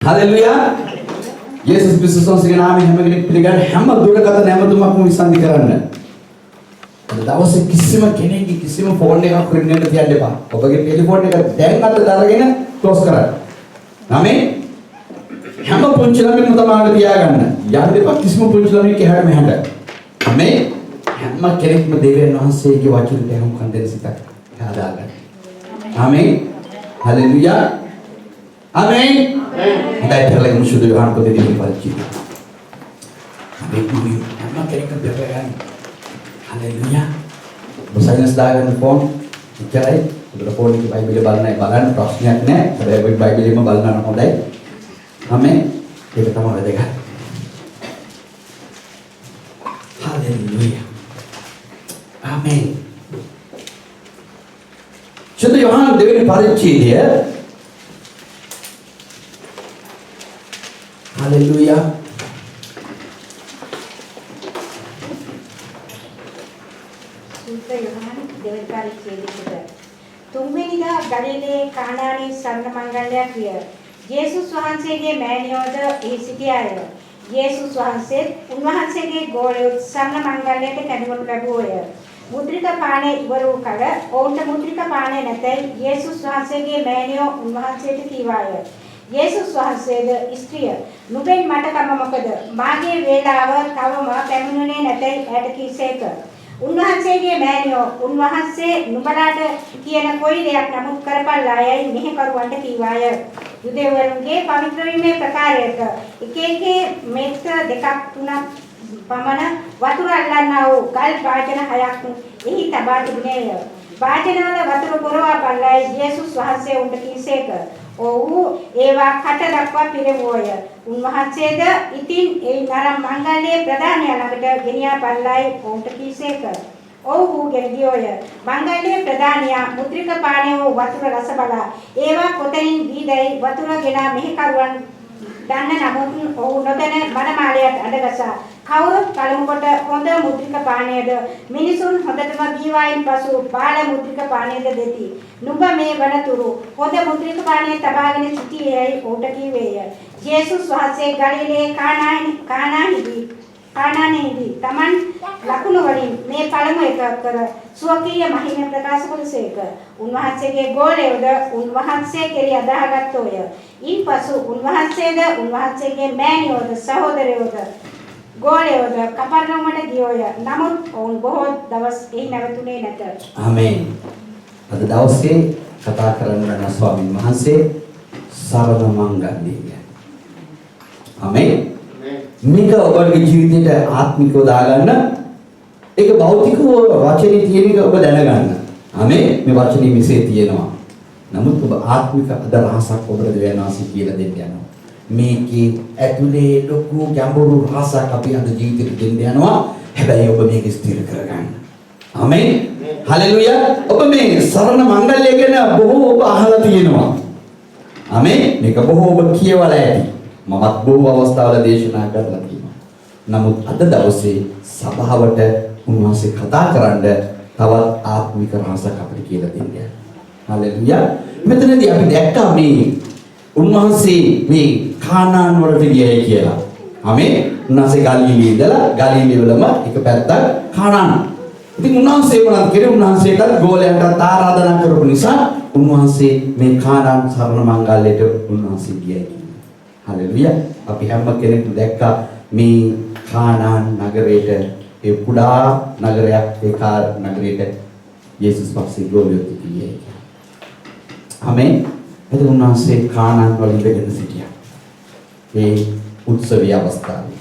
Haleluya. Yesus Kristus වහන්සේගේ නාමයෙන් හැම කෙනෙක් පිළිගන්න හැම දුරකථන නැමතුමක්ම විසන්ධි කරන්න. දවසේ කිසිම කෙනෙක්ගේ කිසිම ෆෝන් එකක් රින්ග් එක තියන්න එපා. ඔබගේ ටෙලිෆෝන් එක දැන් අතට අරගෙන ක්ලෝස් කරන්න. ආමේන්. හැම පුංචි ළමෙක්ම තමයි තියාගන්න. යන්න එපා කිසිම පුංචි ළමෙක් එහාට මෙහාට. ආමේන්. හැම කෙනෙක්ම දෙවියන් වහන්සේගේ වචනට යොමුකම් දෙන්න සිතක් හදාගන්න. ආමේන්. Hallelujah. ආමේන්. Kita lagi musuh Yohan pada diri palci. Begitu, nama kerja berperan. Haleluya. Bersama sedang phone, bicara. Sudah phone itu Bible balan, prosesnya ni. Saya Bible lima balan nak mulai. Amin. Kita tahu ada kan. Haleluya. Amin. Sudah Yohan diri palci dia. Haleluya. සූත්‍ර යොහන් දෙවනි ඡේදයේදී තුන්වෙනිදා ගලිලේ කානානයේ සරණ මංගල්‍යයක් විය. යේසුස් වහන්සේගේ මෑණියෝද එහි සිටියාය. යේසුස් වහන්සේ උන්වහන්සේගේ ගෝලයෝ සරණ මංගල්‍යයට කැඳවනු ලැබුවෝය. මුද්‍රික පානය ඉවර වූ කල ඔවුන්ට මුද්‍රික පානය නැතයි යේසුස් වහන්සේගේ මෑණියෝ උන්වහන්සේට කීවාය. යේසුස් වහන්සේද ස්ත්‍රිය නුඹෙන් මට කම මොකද මාගේ වේලාව තවම පැමිණුනේ නැතයි ඇයට කීසේක. උන්වහන්සේගේ මෑණියෝ උන්වහන්සේ නුඹලාට කියන කොයි දෙයක් නමුත් කරපල්ලායයි මෙහෙකරුවන්ට කීවාය. යුදෙවරුන්ගේ පවිත්‍ර වීමේ ප්‍රකාරයට එක මෙත්‍ර දෙකක් තුනක් පමණ වතුර අල්ලන්නා වූ ගල් වාචන 6ක් එහි තබා තිබුණේය. වාචනවල වතුර පොරවා බලයි යේසුස් වහන්සේ උන්ට කීසේක. ඔව්හු ඒවා කට දක්වා පිරවෝය. උන්වහන්සේද ඉතින් ඒ නරම් මංගල්‍යයේ ප්‍රධානය ළඟට ගෙනියා පල්ලයි ඔවුන්ට කීසේක. ඔව්හු ගෙන ගියෝය. මංගල්‍යයේ ප්‍රධානියා මුද්‍රික පානය වූ වතුර රස බලා ඒවා කොතනින් දීදයි වතුර ගෙනා මෙහෙකරුවන් දන්න නමුත් ඔව් නොදැන මනමාලයට අඬගසා කවුරුත් පළමු කොට හොඳ මුද්‍රික පානයද මිනිසුන් හොඳටම දීවායින් පසු බාල මුද්‍රික පානයද දෙති. නුඹ මේ වනතුරු හොඳ මුද්‍රික පානය තබාගෙන සිටියේයි ඔහුට කීවේය. යේසුස් වහන්සේ ගලිලේ කානානයේදී තමන් ලකුණු වලින් මේ පළමු එක කර ස්වකීය මහිම ප්‍රකාශ කළසේක. උන්වහන්සේගේ ගෝලයෝද උන්වහන්සේ කෙරෙහි අදාහගත්තෝය. ඉන්පසු උන්වහන්සේද උන්වහන්සේගේ මෑණියෝද සහෝදරයෝද ගෝලයෝද කපර්නහුමට ගියෝය. නමුත් ඔවුන් බොහෝ දවස් එහි නැවතුනේ නැත. ආමේන්. අද දවසේ කතා කරන්න යන ස්වාමීන් වහන්සේ සරණ මංගල්‍යය. ආමේන්. මේක ඔබගේ ජීවිතයට ආත්මිකව දාගන්න. ඒක භෞතිකව වචනේ තියෙන එක ඔබ දැනගන්න. ආමේන්. මේ වචනේ මෙසේ තියෙනවා. නමුත් ඔබ ආත්මික අදහසක් ඔබට දෙවනාසී කියලා දෙන්න යනවා. මේකේ ඇතුලේ ලොකු ගැඹුරු රහසක් අපි අද ජීවිතේට දෙන්න යනවා. හැබැයි ඔබ මේක ස්ථිර කරගන්න. ආමේන්. හලෙලුයා. ඔබ මේ සරණ මංගල්‍ය ගැන බොහෝ ඔබ අහලා තියෙනවා. ආමේන්. මේක බොහෝ ඔබ කියවලා ඇති. මමත් බොහෝ අවස්ථාවල දේශනා කරලා තියෙනවා. නමුත් අද දවසේ සභාවට උන්වහන්සේ කතා කරන්න තවත් ආත්මික රහසක් අපිට කියලා දෙන්නේ. හලෙලුයා. මෙතනදී අපි දැක්කා මේ උන්වහන්සේ මේ කානාන් වලට ගියයි කියලා. ආමේන්. උන්වහන්සේ ගලිලේ ඉඳලා ගලිලේ වලම එක පැත්තක් කානාන්. ඉතින් උන්වහන්සේ වුණත් කෙරේ උන්වහන්සේට ගෝලයන්ට ආරාධනා කරපු නිසා උන්වහන්සේ මේ කානාන් සරණ මංගල්‍යයට උන්වහන්සේ ගියයි. හලෙලුයා. අපි හැම කෙනෙක්ම දැක්කා මේ කානාන් නගරයට ඒ පුඩා නගරයක් ඒ නගරයට යේසුස් වහන්සේ ගෝලියොත් ගියයි. ආමේන්. එතකොට උන්වහන්සේ කානාන් වල ඉඳගෙන සිටියා. ඒ උත්සවීය අවස්ථාවේ.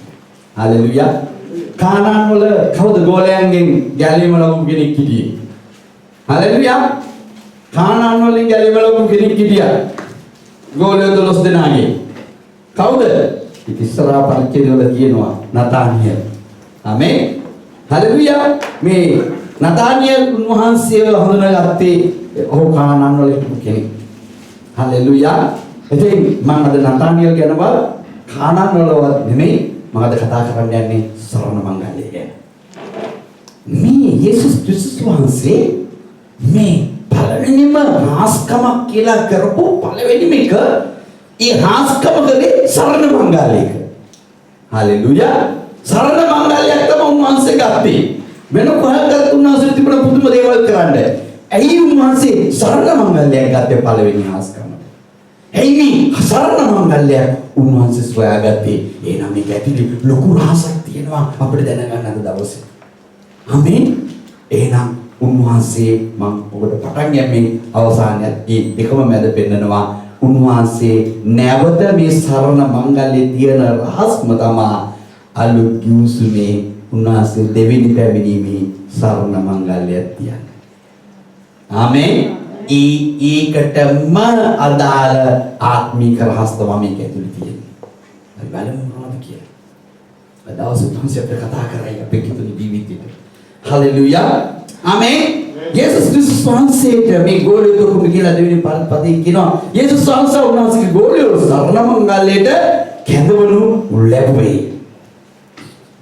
හලෙලුයා. කානාන් වල කවුද ගෝලයන්ගෙන් ගැලීම ලබපු කෙනෙක් හිටියේ? හලෙලුයා. කානාන් වලින් ගැලීම ලබපු කෙනෙක් හිටියා. ගෝලයෝ 12 දෙනාගේ. කවුද? ඉතිස්සරා පරිච්ඡේදය වල කියනවා නතානියල්. ආමේන්. හලෙලුයා. මේ නතානියල් උන්වහන්සේව හඳුනාගත්තේ ඔහු කානාන් වල හිටපු කෙනෙක්. හලෙලුයා. ඉතින් මම අද නතානියල් ගැන කානාන් වලවත් නෙමෙයි මම අද කතා කරන්න යන්නේ සරණ මංගල්‍යය ගැන. මේ යේසුස් ක්‍රිස්තුස් වහන්සේ මේ පළවෙනිම රාස්කමක් කියලා කරපු පළවෙනිම එක ඒ හාස්කම කලේ සරණ මංගල්‍යයක. හලෙලූයා. සරණ මංගල්‍යයක් තමයි උන්වහන්සේ ගත්තේ. වෙන කොහොමද උන්වහන්සේ තිබුණ පුදුම දේවල් කරන්න. ඇයි උන්වහන්සේ සරණ මංගල්‍යයක් ගත්තේ පළවෙනි හාස්කම? ඇයි සරණ මංගල්‍යයක් උන්වහන්සේ සොයාගත්තේ? එහෙනම් මේක ඇතුලේ ලොකු රහසක් තියෙනවා අපිට දැනගන්න අද දවසේ. ආමේන්. එහෙනම් උන්වහන්සේ මම ඔබට පටන් ගැනීම අවසානයේ මේ දෙකම මැද පෙන්නනවා. උන්වහන්සේ නැවත මේ සරණ මංගල්‍යයේ තියෙන රහස්ම තමයි අලුත් ගිවිසුමේ උන්වහන්සේ දෙවෙනි පැමිණීමේ සරණ මංගල්‍යයක් තියන්නේ. ආමේන්. ඒකටම අදාළ ආත්මික රහස් තමයි මේක ඇතුළේ තියෙන්නේ. අපි බලමු මොනවද කියලා. අද දවසේ තුන්සිය අපිට කතා කරයි අපේ කිතුනේ ජීවිතේට. හලෙලූයා. ආමේන්. යේසුස් ක්‍රිස්තුස් වහන්සේට මේ ගෝලියෝ කොහොමද කියලා දෙවෙනි පදේ කියනවා. යේසුස් වහන්සේ උන්වහන්සේගේ ගෝලියෝ සරණ මංගල්‍යයට කැඳවනු ලැබුවේ.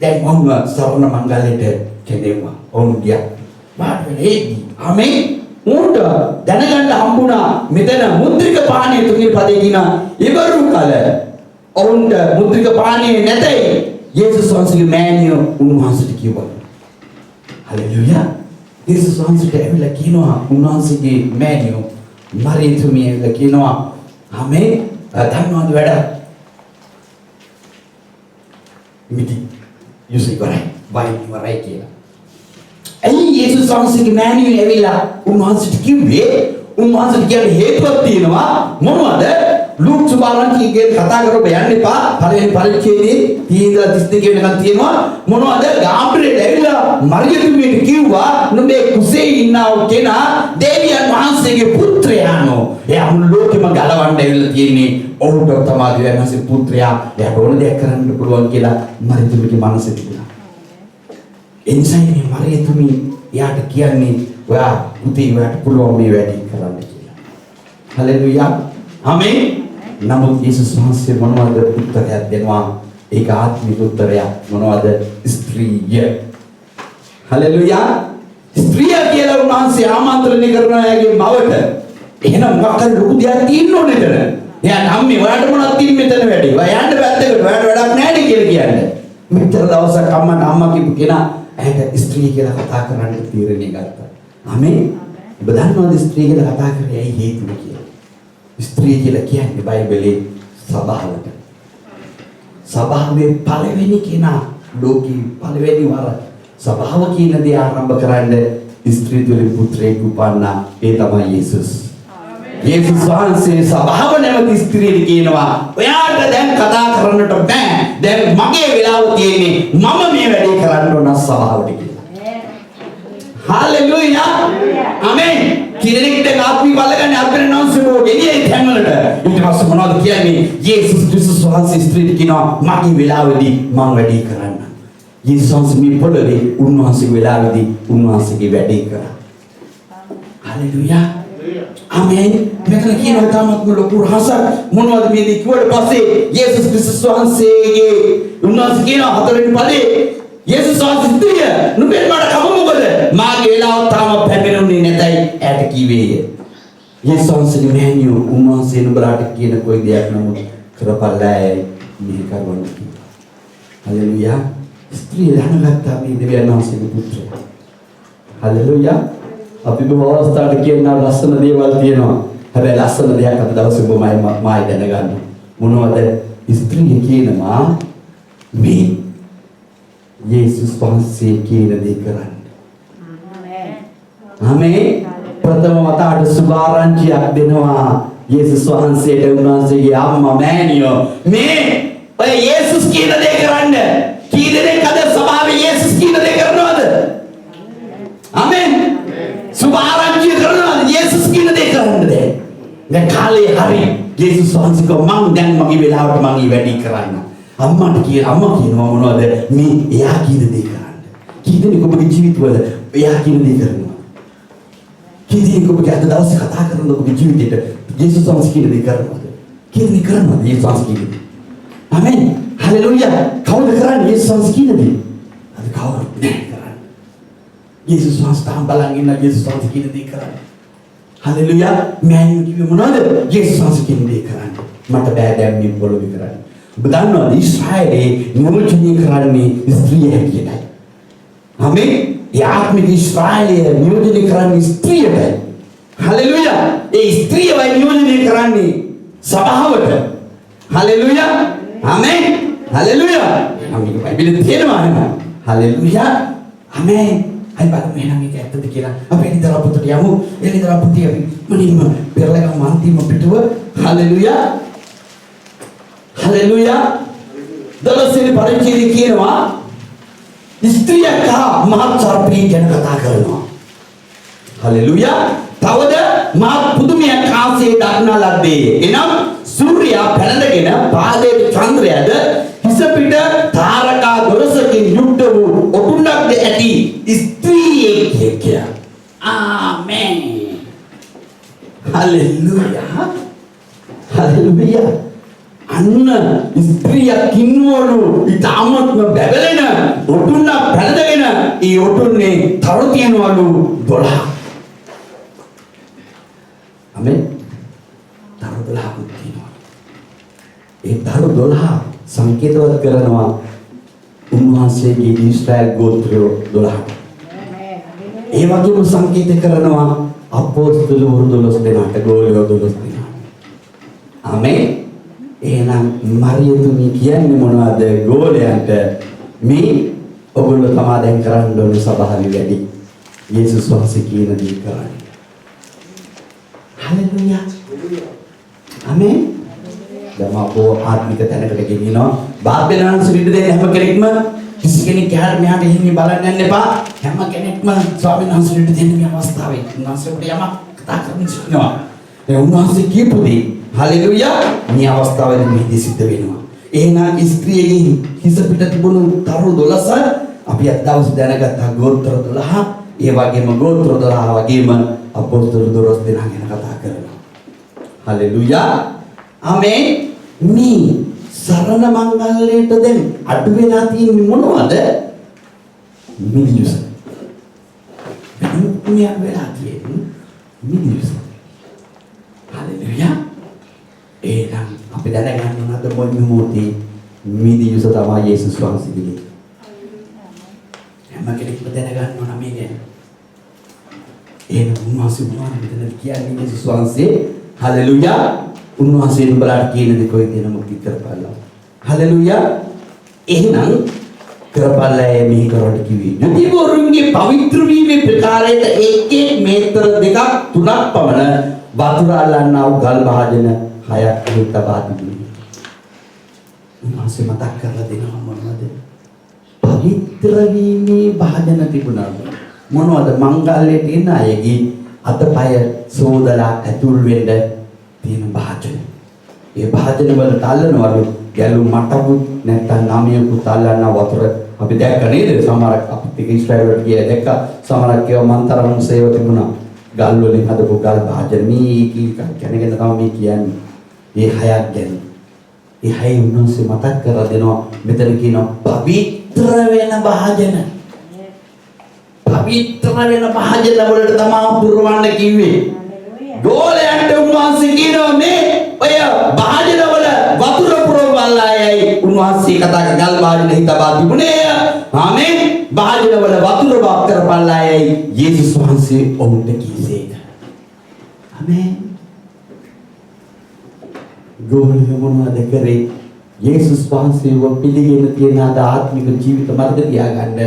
දැන් මොන සරණ මංගල්‍යයට කැඳෙවුවා. ඔවුන් ගියා. වාඩි වෙලා ඒකි. ආමේන්. උන්ට දැනගන්න හම්බුණා මෙතන මුද්‍රික පාණිය තුන්වෙනි පදේ කියනවා. ඉවරු කල ඔවුන්ට මුද්‍රික පාණිය නැතයි යේසුස් වහන්සේගේ මෑණියෝ උන්වහන්සේට කිව්වා. හලෙලූයා. යේසුස් වහන්සේට ඇවිල්ලා කියනවා උන්වහන්සේගේ මෑණියෝ මරියතුමිය ඇවිල්ලා කියනවා ආමේන් ධන්‍යවාද වැඩ. මිටි යුසි කරයි බයි වරයි කියලා. ඇයි යේසුස් වහන්සේගේ මෑණියෝ ඇවිල්ලා උන්වහන්සේට කිව්වේ? උන්වහන්සේට කියන්නේ හේතුවක් තියෙනවා. මොනවද? ලූක් සුභාරංචිගේ කතා කරව යන්න එපා. පළවෙනි පරිච්ඡේදයේ 32 වෙනකන් තියෙනවා. මොනවද? ගාබ්‍රියෙල් ඇවිල්ලා මරියතුමියට කිව්වා නුඹේ කුසේ ඉන්නව කෙනා දෙවියන් වහන්සේගේ පුත්‍රයානෝ. එයා මුළු ලෝකෙම ගලවන්න ඇවිල්ලා තියෙන්නේ. ඔහුට තමයි දෙවියන් වහන්සේගේ පුත්‍රයා. එයාට ඕන දෙයක් කරන්න පුළුවන් කියලා මරියතුමියගේ මනසේ තිබුණා. එනිසා මේ මරියතුමි එයාට කියන්නේ ඔයා පුතේ ඔයාට පුළුවන් මේ වැඩේ කරන්න කියලා. හලෙලූයා. ආමේන්. නමුත් යේසුස් වහන්සේ මොනවද උත්තරයක් දෙනවා? ඒක ආත්මික උත්තරයක්. මොනවද? ස්ත්‍රිය. හලෙලූයා. ස්ත්‍රිය කියලා උන්වහන්සේ ආමන්ත්‍රණය කරනවා එයාගේ මවට. එහෙනම් මොකක් හරි ලොකු දෙයක් තියෙන්න ඕනේ නේද? එයා අම්මේ ඔයාට මොනවද තියෙන්නේ මෙතන වැඩේ? ඔයා යන්න පැත්තකට ඔයාට වැඩක් නැහැ නේ කියලා කියන්නේ. මෙතන දවසක් අම්මා කිව්ව කෙනා ඇයට ස්ත්‍රිය කියලා කතා කරන්න තීරණය ගත්තා. ආමේන්. ඔබ දන්නවද ස්ත්‍රිය කියලා කතා කරේ ඇයි හේතුව කියලා? ස්ත්‍රිය කියලා කියන්නේ බයිබලයේ සභාවට. සභාවේ පළවෙනි කෙනා ලෝකේ පළවෙනි වර සභාව කියන දේ ආරම්භ කරන්න ස්ත්‍රී තුලින් පුත්‍රයෙක් උපන්නා. ඒ තමයි යේසුස්. යේසුස් වහන්සේ සභාව නැමැති ස්ත්‍රියට කියනවා ඔයාට දැන් කතා කරන්නට බෑ. දැන් මගේ වෙලාව තියෙන්නේ මම මේ වැඩේ කරන්න ඕන සභාවට කියලා. හalleluya. ආමේන්. කිරණෙක්ට ආත්මික බලගන්නේ අපේ නෝන්සෝ ගෙනියයි තැන්වලට. ඊට පස්සේ මොනවද කියන්නේ? යේසුස් ක්‍රිස්තුස් වහන්සේ ස්ත්‍රියට කියනවා මගේ වෙලාවේදී මම වැඩේ කරන්න. යේසුස් වහන්සේ මේ පොළවේ උන්වහන්සේගේ වෙලාවේදී උන්වහන්සේගේ වැඩේ කරා. හalleluya. ආමේන්. මෙතන කියනවා තාමත් ලොකු රහසක්. මොනවද මේ දේ කිව්වට පස්සේ යේසුස් ක්‍රිස්තුස් වහන්සේගේ උන්වහන්සේ කියනවා හතරවෙනි පදේ යේසුස් වහන්සේ ස්ත්‍රිය නුඹේ මට කම මොකද? මාගේ වෙලාව තාම පැමිණුනේ නැතයි ඈට කිව්වේය. යේසුස් වහන්සේගේ මෑණියෝ උන්වහන්සේ නුඹලාට කියන කොයි දෙයක් නමුත් කරපල්ලායි මේ කරවන්න කිව්වා. හalleluya. ස්ත්‍රිය දැනගත්තා මේ දෙවියන් වහන්සේගේ පුත්‍රයා. හalleluya. අපි බොහෝ අවස්ථාවල කියන ලස්සන දේවල් තියෙනවා. හැබැයි ලස්සන දෙයක් අද දවසේ ඔබමයි මායි දැනගන්න. මොනවද? ස්ත්‍රිය කියනවා මේ යේසුස් වහන්සේ කියන දේ කරන්න. ආමේන්. ප්‍රථම වතාවට සුභාරංචියක් දෙනවා යේසුස් වහන්සේට උන්වහන්සේගේ අම්මා මෑණියෝ මේ ඔය යේසුස් කියන දේ කරන්න. කී දෙනෙක් අද සභාවේ යේසුස් කියන දේ කරනවද? ආමේන්. සුභාරංචි කරනවා යේසුස් කියන දේ කරන්න දැන්. දැන් කාලේ හරි යේසුස් වහන්සේ කව මං දැන් මගේ වෙලාවට මං ඊ වැඩි කරන්න. අම්මා කියනවා මොනවද? මේ එයා කියන දේ කරන්න. කී දෙනෙක් ඔබගේ ජීවිතවල එයා කියන දේ කරනවා? කී දෙනෙක් ඔබගේ අද දවසේ කතා කරන ඔබගේ ජීවිතේට යේසුස් වහන්සේ කියන දේ කරනවද? කී දෙනෙක් කරනවද යේසුස් වහන්සේ කියන දේ? ආමේන්. හalleluya. කවුද කරන්නේ යේසුස් වහන්සේ කියන දේ? අද කවුරුත් නැහැ. යේසුස් වහන්සේ තාම බලන් ඉන්න යේසුස් වහන්සේ කියන දේ කරන්නේ. හalleluya. මෑණියෝ කිව්වේ මොනවද? යේසුස් වහන්සේ කියන දේ කරන්නේ. මට බෑ දැන් මේ පොළොවේ කරන්න. ඔබ දන්නවද ඊශ්‍රායලේ නියෝජනය කරන්නේ ස්ත්‍රිය හැටියටයි. ආමේන්. ඒ ආත්මික ඊශ්‍රායලය නියෝජනය කරන්නේ ස්ත්‍රියටයි. හලෙලුයා. ඒ ස්ත්‍රියවයි නියෝජනය කරන්නේ සභාවට. හලෙලුයා. ආමේන්. හලෙලුයා. අමික බයිබලෙත් තියෙනවා නේද? හලෙලුයා. ආමේන්. අයි බලමු එහෙනම් මේක ඇත්තද කියලා. අපි එළිදර පුතට යමු. එළිදර පුතේ අපි මුලින්ම පෙරලගම අන්තිම පිටුව. හලෙලුයා. හලෙලුයා. දලසෙලි පරිච්ඡේදයේ කියනවා ස්ත්‍රියක මහත් සර්පී ගැන කතා කරනවා. හලෙලුයා. තවද මහත් පුදුමයක් ආසේ දක්නා ලද්දේ. එනම් සූර්යයා පැනනගෙන පාදයේ චන්ද්‍රයාද හිස පිට තාරකා දොරසකින් යුක්ත වූ ඔටුන්නක්ද ඇති ස්ත්‍රියෙක් කිය. ආමේන්. හලෙලුයා. හලෙලුයා. අන්න ස්ත්‍රියක් කින්නවලු ඊටාමත්ම බැබලෙන ඔටුන්න පැනදගෙන ඒ ඔටුන්නේ තරු තියනවලු 12. ආමේන්. තරු 12ක් තියෙනවා. ඒ තරු 12 සංකේතවත් කරනවා උන්වහන්සේගේ ඊශ්‍රායල් ගෝත්‍රය 12ට. ඒ වගේම සංකේත කරනවා අපොස්තලවරු 12 දෙනාට, ගෝලියෝ 12 දෙනාට. ආමේන්. එහෙනම් මරියතුමි කියන්නේ මොනවද ගෝලයන්ට? මේ ඔගොල්ලෝ තමා දැන් කරන්න ඕනේ සබහාරි වැඩි. යේසුස් වහන්සේ කියන දේ කරන්න. හලෙලුයා. ආමේන්. දමපෝ ආත්මික තැනකට ගෙනියනවා. බාබ්බෙනාන්ස විඳ දෙන හැම කෙනෙක්ම කිසි කෙනෙක් යහට මෙහාට එහින්නේ බලන්න යන්න එපා. හැම කෙනෙක්ම ස්වාමීන් වහන්සේ විඳ දෙන මේ අවස්ථාවේ උන්වහන්සේට යමක් කතා කරන්න සිටිනවා. ඒ උන්වහන්සේ කියපු දේ හලෙලුයා මේ අවස්ථාවේදී මෙහිදී සිද්ධ වෙනවා. එහෙනම් ස්ත්‍රියගේ හිස පිට තිබුණු තරු 12 අපි අද දවසේ දැනගත්තා ගෝත්‍ර 12. ඒ වගේම ගෝත්‍ර 12 වගේම අපොස්තල 12 දෙනා ගැන කතා කරනවා. හලෙලුයා. ආමේන්. මේ සරණ මංගල්‍යයට දැන් අඩු වෙලා තියෙන්නේ මොනවද? මිනිස්සු. මේ වෙලා තියෙන්නේ මිනිස්සු. හලෙලුයා. එහෙනම් අපි දැනගන්න ඕනද මොහොතේ මිනිස්සු තමයි යේසුස් වහන්සේගේ. හැම කෙනෙක්ම දැනගන්න ඕන මේ ගැන. එහෙනම් උන්වහන්සේ මොනවද මෙතන කියන්නේ යේසුස් වහන්සේ? හලෙලුයා. උන්වහන්සේ නුඹලාට කියන දේ කොයි දෙන මුක්ති කරපල්ලා. හලෙලුයා. එහෙනම් කරපල්ලා මේ කරවට කිව්වේ. යතිවරුන්ගේ පවිත්‍ර වීමේ ප්‍රකාරයට එක් මේතර 2ක් 3ක් පමණ වතුර අල්ලන්නා වූ ගල් භාජන 6ක් තබා තිබුණා. උන්වහන්සේ මතක් කරලා දෙනවා මොනවද? පවිත්‍ර වීමේ භාජන තිබුණා. මොනවද? මංගල්‍යයේ තියෙන අයගේ අතපය සෝදලා ඇතුල් වෙන්න තියෙන භාජන. ඒ භාජන වල තල්ලනවලු ගැලු මට්ටමු නැත්තම් නාමියකුත් තල්ලන්න වතුර අපි දැක්ක නේද? සමහරක් අපිට ඉස්රායෙල් වලට ගියා දැක්ක සමහරක් ඒවා මන්තරම් සේව තිබුණා. ගල් වලින් හදපු ගල් භාජන මේ කීක කෙනගෙන තමයි මේ කියන්නේ. මේ 6ක් ගැන. ඒ 6 උන්වහන්සේ මතක් කරලා දෙනවා. මෙතන කියනවා පවිත්‍ර වෙන භාජන. පවිත්‍ර වෙන භාජන වලට තමයි පුරවන්න කිව්වේ. ගෝලයන්ට උන්වහන්සේ කියනවා මේ ඔය භාජන වල වතුර පුරවල්ලායයි උන්වහන්සේ කතා කර ගල් භාජන හිතබා තිබුණේ. ආමේන්. භාජන වල වතුර වක් කරපල්ලායයි යේසුස් වහන්සේ ඔවුන්ට කීසේක. ආමේන්. ගෝලියෝ මොනවද කරේ? යේසුස් වහන්සේව පිළිගෙන තියෙන ආත්මික ජීවිත මර්ධ තියාගන්න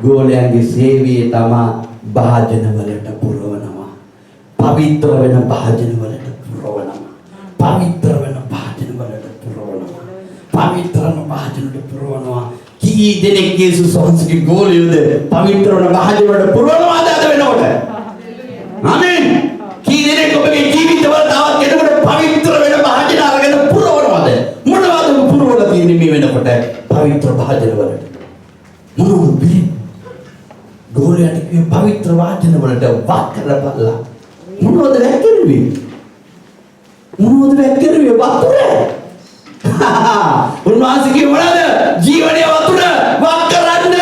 ගෝලයන්ගේ සේවයේ තමා භාජන වලට පුරවනවා. පවිත්‍ර වෙන භාජන වලට පුරවනවා. පවිත්‍ර වෙන භාජන වලට පුරවනවා. පවිත්‍ර වෙන භාජන වලට පුරවනවා. කී දෙනෙක් යේසුස් වහන්සේගේ ගෝලියෝද පවිත්‍ර වෙන භාජන වලට පුරවනවාද අද වෙනකොට? ආමේන්. කී දෙනෙක් ඔබගේ ජීවිතවල තවත් කෙනෙකුට පවිත්‍ර වෙන භාජන අරගෙන පුරවනවාද? මොනවද පුරවලා තියෙන්නේ මේ වෙනකොට පවිත්‍ර භාජන වලට? මොනවද ගෝලයට කිය පවිත්‍ර වාචන වලට වක් කරපල්ලා. මොනවද වැක්කිරුවේ? මොනවද වැක්කිරුවේ? වතුර. උන්වහන්සේ කිව්ව මොනවද? ජීවනයේ වතුර වක් කරන්න.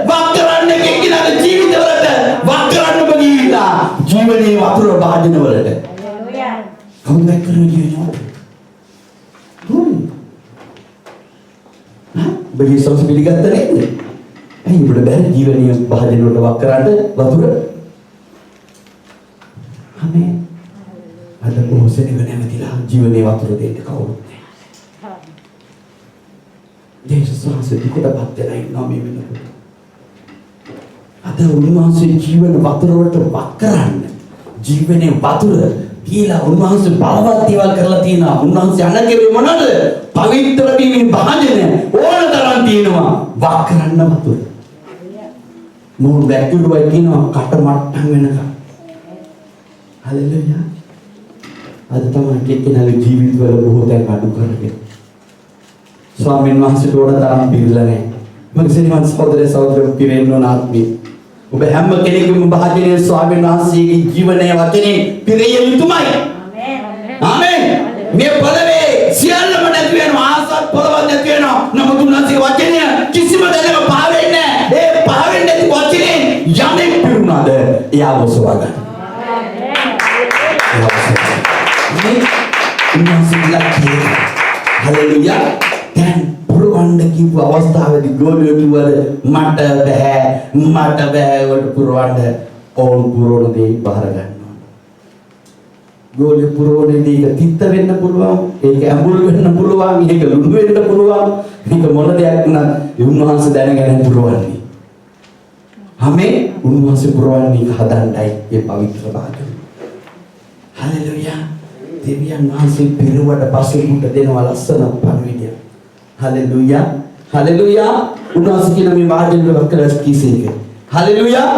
වක් කරන්න කෙනෙක්ගේ ජීවිතවලට වක් කරන්න බගීලා. ජීවනයේ වතුර භාජන වලට. හලෙලුයා. කවුද වැක්කිරුවේ ජීවනයේ? යේසුස් පිළිගත්ත නේද? ඇයි ඔබට බැරි ජීවනීය භාජන වලට වක් කරන්න වතුර? අනේ අද මොහොතේක නැමතිලා ජීවනයේ වතුර දෙන්න කවුරුත් නැහැ. යේසුස් වහන්සේ දුකටපත් වෙලා ඉන්නවා මේ වෙනකොට. අද උන්වහන්සේ ජීවන වතුර වලට වක් කරන්න ජීවනයේ වතුර කියලා උන්වහන්සේ බලවත් දේවල් කරලා තියෙනවා. උන්වහන්සේ අනකේ මොනවද? පවිත්‍ර වීමේ භාජන ඕන තරම් තියෙනවා. වක් කරන්න වතුර. මෝල් බැක්කුරුවයි කියනවා කට මට්ටම් වෙනකම්. හලෙලුයා. අද තමයි කෙනෙකුගේ ජීවිතවල බොහෝ තැන් අඩු කරගෙන. ස්වාමීන් වහන්සේට ඕන තරම් පිළිලා නැහැ. මගේ සිනමන් සහෝදර පිරෙන්න ඕන ආත්මේ. ඔබ හැම කෙනෙකුම භාජනයේ ස්වාමීන් වහන්සේගේ ජීවනයේ වචනේ පිරිය යුතුමයි. ආමේන්. මේ පොළවේ සියල්ලම නැති වෙනවා. ආසත් පොළවක් නැති වෙනවා. නමුත් උන්වහන්සේ වචනය කිසිම දෙයක පාවෙන්නේ නැහැ. ඒ පාවෙන්නේ නැති වචනේ යමෙක් පිරුණාද එයාව සොවා ගන්න. හලෙලුයා. දැන් පුරවන්න කිව්ව අවස්ථාවේදී ගෝලියෝ කිව්වද මට බෑ වලට පුරවන්න ඕන් පුරවන දේ බාර ගන්නවා. ගෝලියෝ පුරවනදී ඒක තිත්ත වෙන්න පුළුවන්, ඒක ඇඹුල් වෙන්න පුළුවන්, ඒක ලුණු වෙන්න පුළුවන්. මේක මොන දෙයක් වුණත් උන්වහන්සේ දැනගෙන පුරවන්නේ. හැමේ උන්වහන්සේ පුරවන්නේ හදන්නයි ඒ පවිත්‍ර භාජන. හලෙලුයා. දෙවියන් වහන්සේ පිරුවට පස්සේ උන්ට දෙනවා ලස්සන පණිවිඩය. හලෙලුයා. හලෙලුයා. උන්වහන්සේ කියන මේ වාදයෙන් වක්කලස් කීසේක. හලෙලුයා.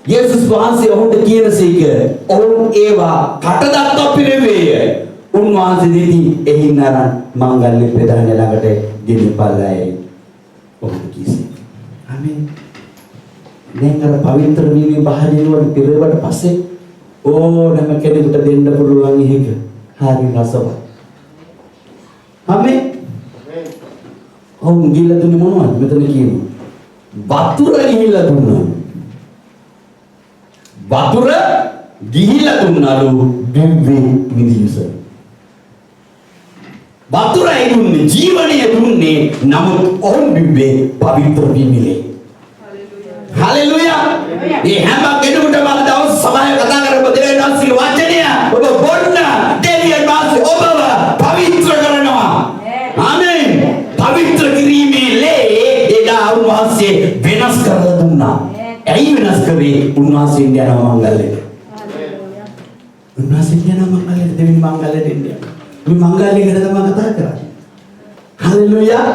යේසුස් වහන්සේ ඔහුට කියනසේක. ඔවුන් ඒවා කටදත්ත පිරෙවේය. උන්වහන්සේ දෙති එහින් අරන් මංගල්‍ය ප්‍රදානය ළඟට ගෙනිපල්ලායි. ඔහුට කීසේ. ආමේන්. දැන් අර පවිත්‍ර වීමේ භාජනය වල පිරෙවට පස්සේ ඕනම කෙනෙකුට දෙන්න පුළුවන් එක. හරි රසවත්. ආමේන්. ඔවුන් ගිහිල්ලා දුන්නේ මොනවද? මෙතන කියනවා. වතුර ගිහිල්ලා දුන්නා. වතුර ගිහිල්ලා දුන්නාලු දිව්‍ය නිදියස. වතුරයි දුන්නේ ජීවනය දුන්නේ. නමුත් ඔවුන් දිව්‍ය පවිත්‍ර වීමලේ. හලෙලුයා. මේ හැම කෙනෙකුටම අද දවස් සභාවේ කතා කරපු දෙවියන්ගේ වචනය ඔබ බොන්න දෙවියන් වහන්සේ ඔබව පවිත්‍ර කරනවා. ආමේන්. පවිත්‍ර කිරීමේ ලේ එදා උන්වහන්සේ වෙනස් කරලා දුන්නා. ඇයි වෙනස් කරේ? උන්වහන්සේ යනවා මංගල්‍යයට. උන්වහන්සේ යනවා මංගල්‍යයට දෙවියන් මංගල්‍යයට එන්නේ. මේ මංගල්‍ය ගැන තමයි කතා කරන්නේ. හලෙලුයා.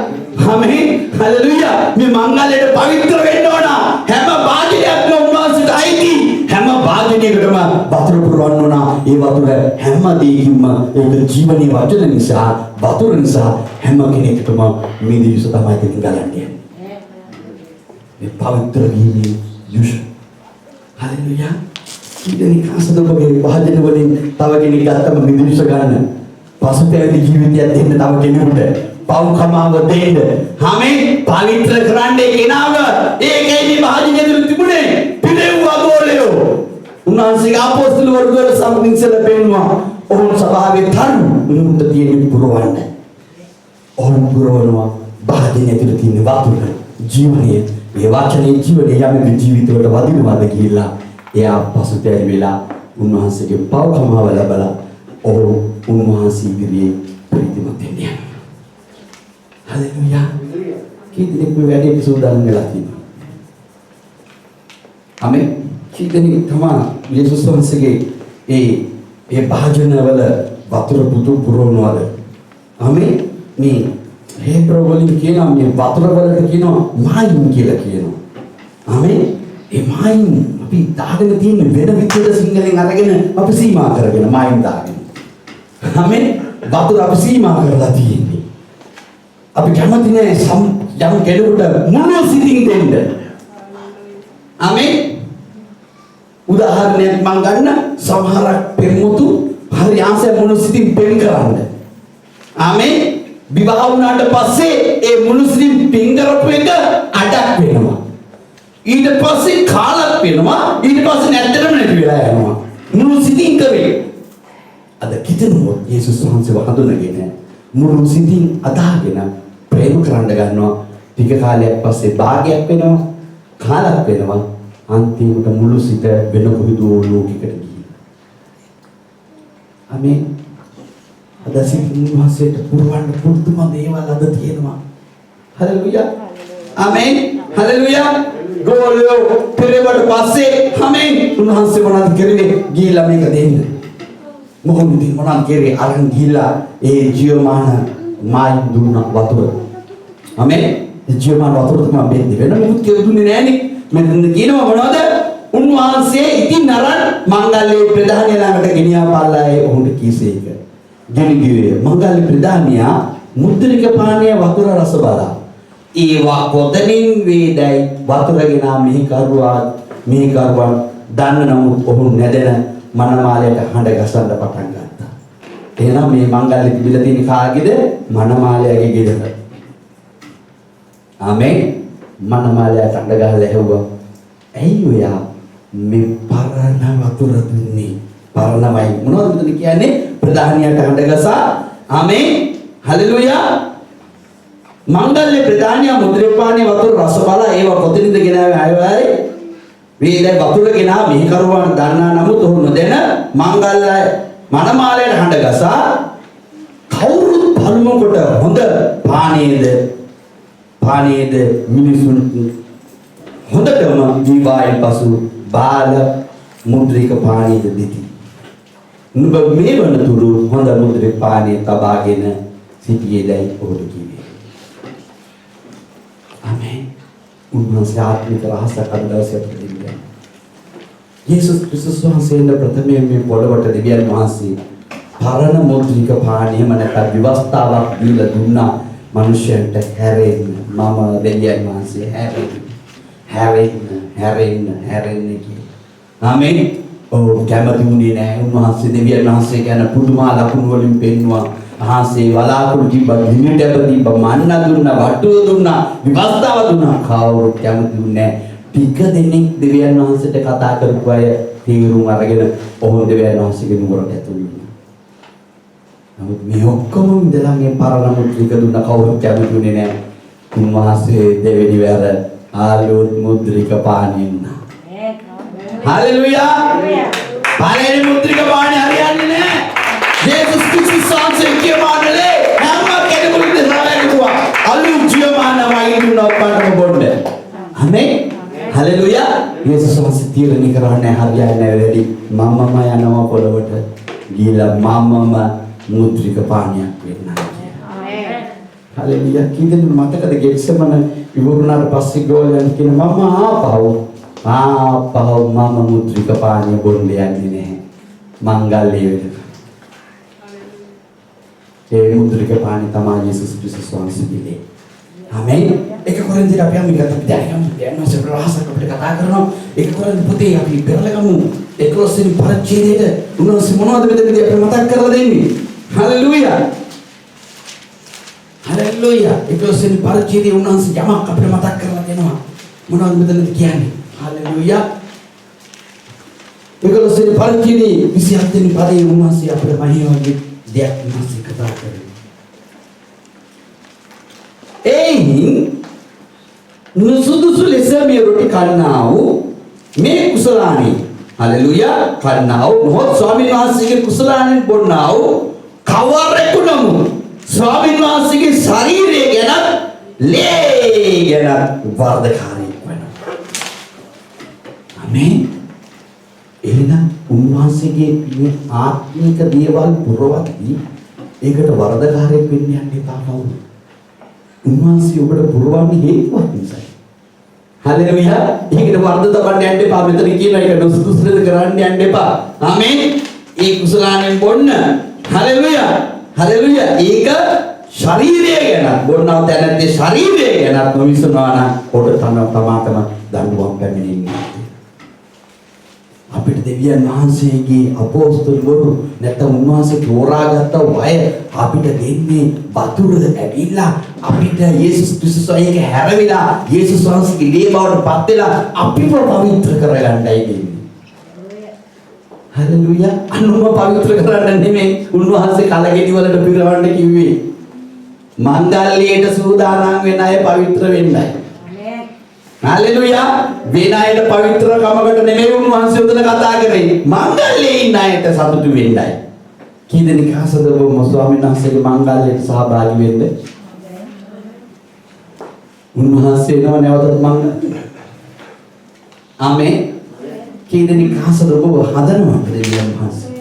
ආමේන්. හලෙලුයා. මේ මංගල්‍යයට පවිත්‍ර වෙන්න ඕන. හැම භාජනයක්ම උන්වහන්සේට අයිති. හැම භාජනයකටම වතුර පුරවන්න ඕන. ඒ වතුර හැම දෙයකින්ම ඒක ජීවනයේ වචන නිසා, වතුර නිසා හැම කෙනෙකුටම මේ දිවස තමයි දෙකින් ගලන්නේ. මේ පවිත්‍ර වීමේ යුෂ. හලෙලුයා. ඉතින් කාසද ඔබගේ භාජන වලින් තව කෙනෙක් ගත්තම මේ දිවස ගන්න. පසුතැවිලි ජීවිතයක් දෙන්න තව කෙනෙකුට පව් කමාව දෙන්න. හැමේ පවිත්‍ර කරන්නේ කෙනාව. ඒකයි මේ භාජනය තුල තිබුණේ. පිරෙව්වා ගෝලයෝ. උන්වහන්සේගේ අපොස්තල වර්ගවල සම්පින්සල පෙන්වුවා. ඔවුන් සභාවේ තරු උන්ට තියෙන පුරවන්න. ඔවුන් පුරවනවා භාජනය තුල තියෙන වතුර ජීවනයේ. මේ වාචනයේ ජීවනයේ යමක ජීවිතවලට වදිනවද කියලා එයා පසුතැවි වෙලා උන්වහන්සේගේ පව් කමාව ලැබලා ඔහු උන්වහන්සේ ඉදිරියේ ප්‍රතිමත් වෙන්නේ. හලෙලුයා. කීදෙනෙක් මේ වැඩේ සූදානම් වෙලා තියෙනවා. ආමේන්. කීදෙනෙක් තමයි යේසුස් වහන්සේගේ ඒ භාජන වල වතුර පුතු පුරවනවාද? ආමේන්. මේ හේබ්‍ර වලින් කියනවා මේ වතුර වලට කියනවා මායිම් කියලා කියනවා. ආමේන්. ඒ මායිම් අපි දාගෙන තියෙන වෙන විදිහට සිංහලෙන් අරගෙන අපි සීමා කරගෙන මායිම් දාගෙන. ආමේන්. වතුර අපි සීමා කරලා තියෙන්නේ. අපි කැමති නෑ යම් කෙනෙකුට මුළු සිතින් දෙන්න. ආමේන්. උදාහරණයක් මම ගන්න සමහරක් පෙම්මුතු හරි ආසය මුළු සිතින් පෙන් කරන්න. ආමේන්. විවාහ වුණාට පස්සේ ඒ මුළු සිතින් පෙන් කරපු එක අඩක් වෙනවා. ඊට පස්සේ කාලක් වෙනවා. ඊට පස්සේ නැත්තටම නැති වෙලා යනවා. මුළු සිතින් කරේ. අද කිතනෝ යේසුස් වහන්සේ හඳුනගෙන මුළු සිතින් අදාගෙන ප්‍රේම කරන්න ගන්නවා. ටික කාලයක් පස්සේ භාගයක් වෙනවා, කාලක් වෙනවා. අන්තිමට මුළු සිත වෙන කොහෙදෝ ලෝකයකට ගිහින්. ආමේන්. අද සිතුන්වහන්සේට පුරවන්න පුදුම දේවල් අද තියෙනවා. හලෙලුයා. ආමේන්. හලෙලුයා. ගෝලියෝ පෙරවට පස්සේ ආමේන්. උන්වහන්සේ මොනවද කරේ? ගිහිල්ලා මේක දෙන්න. මොකද මොනවද කරේ? අරන් ගිහිල්ලා ඒ ජීවමාන මායි දුන්න වතුර. ආමේන්. ඒ ජීවමාන වතුර තමයි බෙන්නේ. වෙන මොකුත් කියලා දුන්නේ නෑනේ. මෙතන කියනවා මොනවද? උන්වහන්සේ ඉතින් අරන් මංගල්‍යයේ ප්‍රධානිය ළඟට ගෙනියා පාලායේ ඔහුට කීසේක. ගෙනිගියේ මංගල්‍ය ප්‍රධානියා මුද්‍රික පානීය වතුර රස බලා. ඒවා කොතනින් වේදයි වතුරගෙන මෙහි කරුවන් දන්න නමුත් ඔහු නැදෙන මනමාලයට හඬ ගසන්න පටන් ගත්තා. එහෙනම් මේ මංගල්‍ය තිබිලා තියෙන කාගේද? මනමාලයාගේ ගෙදර. ආමේන්. මනමාලයාට හඬ ගහලා ඇහුවා. ඇයි ඔයා මේ පරණ වතුර දුන්නේ? පරණමයි. මොනවද මෙතන කියන්නේ? ප්‍රධානියට හඬ ගසා. ආමේන්. හලෙලුයා. මංගල්‍ය ප්‍රධානියා මුද්‍රපාණේ වතුර රස බලා ඒවා කොතනින්ද ගෙනාවේ ආයවයි? වේදයි වතුර ගෙනා මෙහි කරුවන් දන්නා නමුත් ඔහු නොදැන මංගල්‍ය මනමාලයට හඬ ගසා කවුරුත් පළමු කොට හොඳ පානේද මිනිසුන් හොඳටම ජීවායන් පසු බාල මුද්‍රික පානේද දෙති. නුඹ මේ වනතුරු හොඳ මුද්‍රික පානේ තබාගෙන සිටියේදයි ඔහුට කිව්වේ. ආමේන්. උන්වහන්සේ ආත්මික රහසක් අද දවසේ අපිට දෙන්නේ. යේසුස් ක්‍රිස්තුස් වහන්සේන ප්‍රථමයෙන් මේ පොළවට දෙවියන් වහන්සේ පරණ මුද්‍රික පානේම නැත්නම් විවස්ථාවක් දීලා දුන්නා. මනුෂ්‍යයන්ට හැරෙන්න මම දෙවියන් වහන්සේ හැරෙන්න කියලා. ආමේන්. ඔව් කැමති වුණේ නැහැ. උන්වහන්සේ දෙවියන් වහන්සේ ගැන පුදුමා ලකුණු වලින් පෙන්වුවා. අහසේ වලාකුළු තිබ්බා, ගිනිටැප තිබ්බා, මන්න දුන්නා, වටුව දුන්නා, විවස්ථාව දුන්නා. කවුරුත් කැමති වුණේ නැහැ. ටික දෙනෙක් දෙවියන් වහන්සේට කතා කරපු අය තීරුම් අරගෙන ඔහු දෙවියන් වහන්සේගේ නුවරට ඇතුළු වුණා. නමුත් මේ ඔක්කොම ඉඳලා මේ පරණ මුද්‍රික දුන්න කවුරුත් කැමති වුණේ නැහැ. උන්වහන්සේ දෙවෙනි වර ආලෝත් මුද්‍රික පාණේ වුණා. හලෙලුයා. පළවෙනි මුද්‍රික පාණේ හරියන්නේ නැහැ. යේසුස් ක්‍රිස්තුස් වහන්සේ කියමානලේ හැම කෙනෙකුට සාරාගුවා. අලු ජීවමානවයි දුන්නා පාඩම බොන්න. ආමේන්. හලෙලුයා. යේසුස් වහන්සේ තීරණය කරන්නේ හරියන්නේ නැහැ වැඩි. මමම යනවා පොළවට. ගිහිලා මමම මුද්‍රික පානයක් වෙන්නා කියලා. ආමේන්. හලෙලුයා. කීදෙන මතකද ගෙක්සමන ඉවරුණාට පස්සේ ගෝලයන් කියන මම ආපහු මම මුද්‍රික පානය බොන්න යන්නේ නැහැ. මංගල්‍ය වෙනවා. ඒ මුද්‍රික පානය තමයි යේසුස් ක්‍රිස්තුස් වහන්සේ දෙන්නේ. ආමේන්. ඒක කොරින්තිට අපි යමු ගත්තා. දැන් මාස ප්‍රවාසක අපිට කතා කරනවා. ඒක කොරින්ති පොතේ අපි පෙරලගමු. 11 වෙනි පරිච්ඡේදයේ උන්වහන්සේ මොනවද මෙතනදී අපිට මතක් කරලා දෙන්නේ? හලෙලුයා. හලෙලුයා. 11 වෙනි පරිච්ඡේදයේ උන්වහන්සේ යමක් අපිට මතක් කරලා දෙනවා. මොනවද මෙතනදී කියන්නේ? හලෙලුයා. 11 වෙනි පරිච්ඡේදයේ 27 වෙනි පදයේ උන්වහන්සේ අපිට මහිමගේ දෙයක් උන්වහන්සේ කතා කරනවා. එයින් නුසුදුසු ලෙස මේ රොටි කන්නා වූ මේ කුසලානි හලෙලුයා කන්නා වූ මොහොත් ස්වාමීන් වහන්සේගේ කුසලානෙන් බොන්නා වූ කවරෙකු නමුත් ස්වාමීන් වහන්සේගේ ශරීරය ගැන ලේ ගැන වර්ධකාරී වෙනවා. ආමේන්. එහෙනම් උන්වහන්සේගේ මේ ආත්මික දේවල් පුරවද්දී ඒකට වර්ධකාරයක් වෙන්න යන්න එපා කවුරු. උන්වහන්සේ ඔබට පුරවන්නේ හේතුවක් නිසායි. හලෙලුයා. ඒකට වර්ධ තබන්න යන්න එපා. මෙතන කියන එක නුසුදුසුද කරන්න යන්න එපා. ආමේන්. ඒ කුසලානෙන් බොන්න. හලෙලුයා. හලෙලුයා. ඒක ශරීරය ගැන බොන්නව තැනදී ශරීරය ගැන නොවිසනවා නම් ඔබ තමාටම දඬුවම් පැමිණෙන්නේ. අපිට දෙවියන් වහන්සේගේ අපෝස්තලවරු නැත්නම් උන්වහන්සේ තෝරාගත්ත වය අපිට දෙන්නේ වතුර ඇවිල්ලා අපිට යේසුස් ක්‍රිස්තුස් වහන්සේක හැරවිලා යේසුස් වහන්සේගේ දේ බවට පත් වෙලා අපිව පවිත්‍ර කරගන්නයි දෙන්නේ. හලෙලුයා. අනුම පවිත්‍ර කරන්න නෙමෙයි උන්වහන්සේ කලගෙඩි වලට පිරවන්න කිව්වේ. මංගල්‍යයට සූදානම් වෙන අය පවිත්‍ර වෙන්නයි. ආමේන්. හalleluya. වෙන අයට පවිත්‍රකමකට නෙමෙයි උන්වහන්සේ උදල කතා කරේ. මංගල්‍යයේ ඉන්න අයට සතුටු වෙන්නයි. කී දෙනෙක් ආසද ඔබ ස්වාමීන් වහන්සේගේ මංගල්‍යයට සහභාගී වෙන්න? උන්වහන්සේ නම නැවතත් මංගල්‍ය. ආමේන්. කී දෙනෙක් ආසද ඔබ හදනවද දෙවියන් වහන්සේ?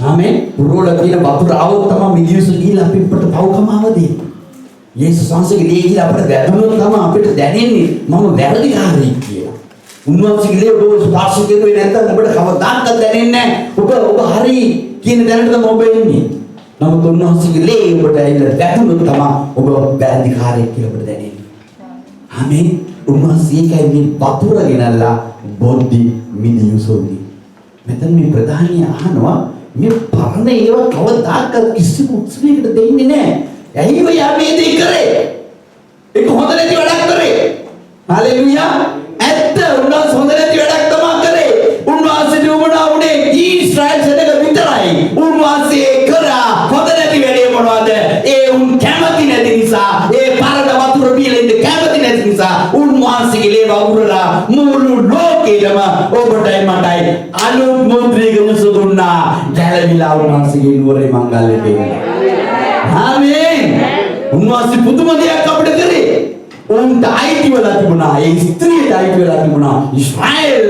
ආමේන්. පුරෝල කියන වතුර આવොත් තමයි මිදියුස ගිහිල්ලා අපිට පව්කම අවදී. යේසුස් වහන්සේගේ දේ ගිහිල්ලා අපිට වැරදුනොත් තමයි අපිට දැනෙන්නේ මම වැරදිකාරයෙක් කියලා. උන්වහන්සේගේ දේ ඔබ ස්පර්ශ කරුවේ නැත්නම් ඔබට කවදාවත් දැනෙන්නේ නැහැ. ඔබ හරි කියන දැනට තමයි ඔබ එන්නේ. නමුත් උන්වහන්සේගේ දේ ඔබට ඇවිල්ලා වැටුනොත් තමයි ඔබ වැරදිකාරයෙක් කියලා ඔබට දැනෙන්නේ. ආමේන්. උන්වහන්සේ ඒකයි මේ වතුර ගෙනල්ලා බොද්දි මිදියුසෝනි. මෙතන මේ ප්‍රධානිය අහනවා මේ පරණ ඒව කවදාකවත් කිසිම උත්සවයකට දෙන්නේ නැහැ. ඇයි ඔය මේ දේ කරේ? ඒක හොඳ නැති වැඩක් කරේ. හalleluya. ඇත්ත උන්වහන්සේ හොඳ නැති වැඩක් තමයි කරේ. උන්වහන්සේ උඹනා උනේ ඊශ්‍රායල් සෙනග විතරයි. උන්වහන්සේ කරා හොඳ නැති වැඩේ මොනවද? ඒ උන් කැමති නැති නිසා, ඒ පරණ වතුර බීලෙන්ද කැමති නැති නිසා උන්වහන්සේගේ ලේ වගුරලා මුළු ලෝකෙම ඔබටයි මටයි අලුත් මුද්‍රිකම සුදුන්නා. ගැලවිලා උන්වහන්සේගේ නුවරේ මංගල්‍ය දෙන්න. ආමේන්. උන්වහන්සේ පුදුම දෙයක් අපිට කරේ. උන්ට අයිති වෙලා තිබුණා. ඒ ස්ත්‍රියට අයිති වෙලා තිබුණා. ඊශ්‍රායල්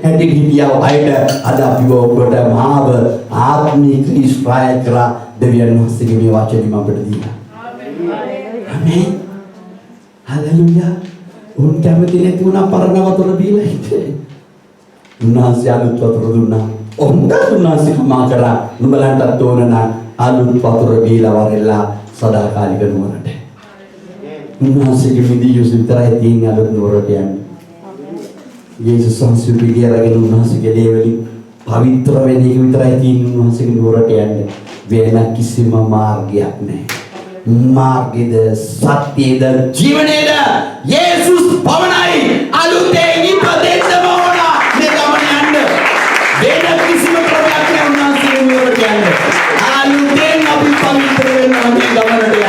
හැටියට හිටියව අයට අද අපිව ඔබට මාව ආත්මික ඊශ්‍රායල් කරා දෙවියන් වහන්සේගේ මේ වචනේ අපිට දීලා. ආමේන්. හalleluya. උන් කැමති නැති වුණා පරණ වතුර බීලා හිටියේ. උන්වහන්සේ අලුත් වතුර දුන්නා. උන්වහන්සේ කමා කරා නුඹලන්ටත් ඕන නම් අලුත් වතුර බීලා වරෙල්ලා සදාකාලික නුවරට. උන්වහන්සේගේ මිදියුස් විතරයි තියෙන අලුත් නුවරට යන්නේ. යේසුස් වහන්සේ පිළිගැරගෙන උන්වහන්සේගේ දේවලින් පවිත්‍ර වෙන එක විතරයි තියෙන උන්වහන්සේගේ නුවරට යන්නේ. වෙන කිසිම මාර්ගයක් නැහැ. මාර්ගයද සත්‍යද ජීවනයේද යේසුස් පවණයි. අලුතෙන් ඉපදෙන්නම ඕන මේ ගමන යන්න. වෙන කිසිම ක්‍රමයක් නැහැ උන්වහන්සේගේ නුවරට යන්න. අලුතෙන් අපි පවිත්‍ර වෙනවා මේ ගමනට යන්න.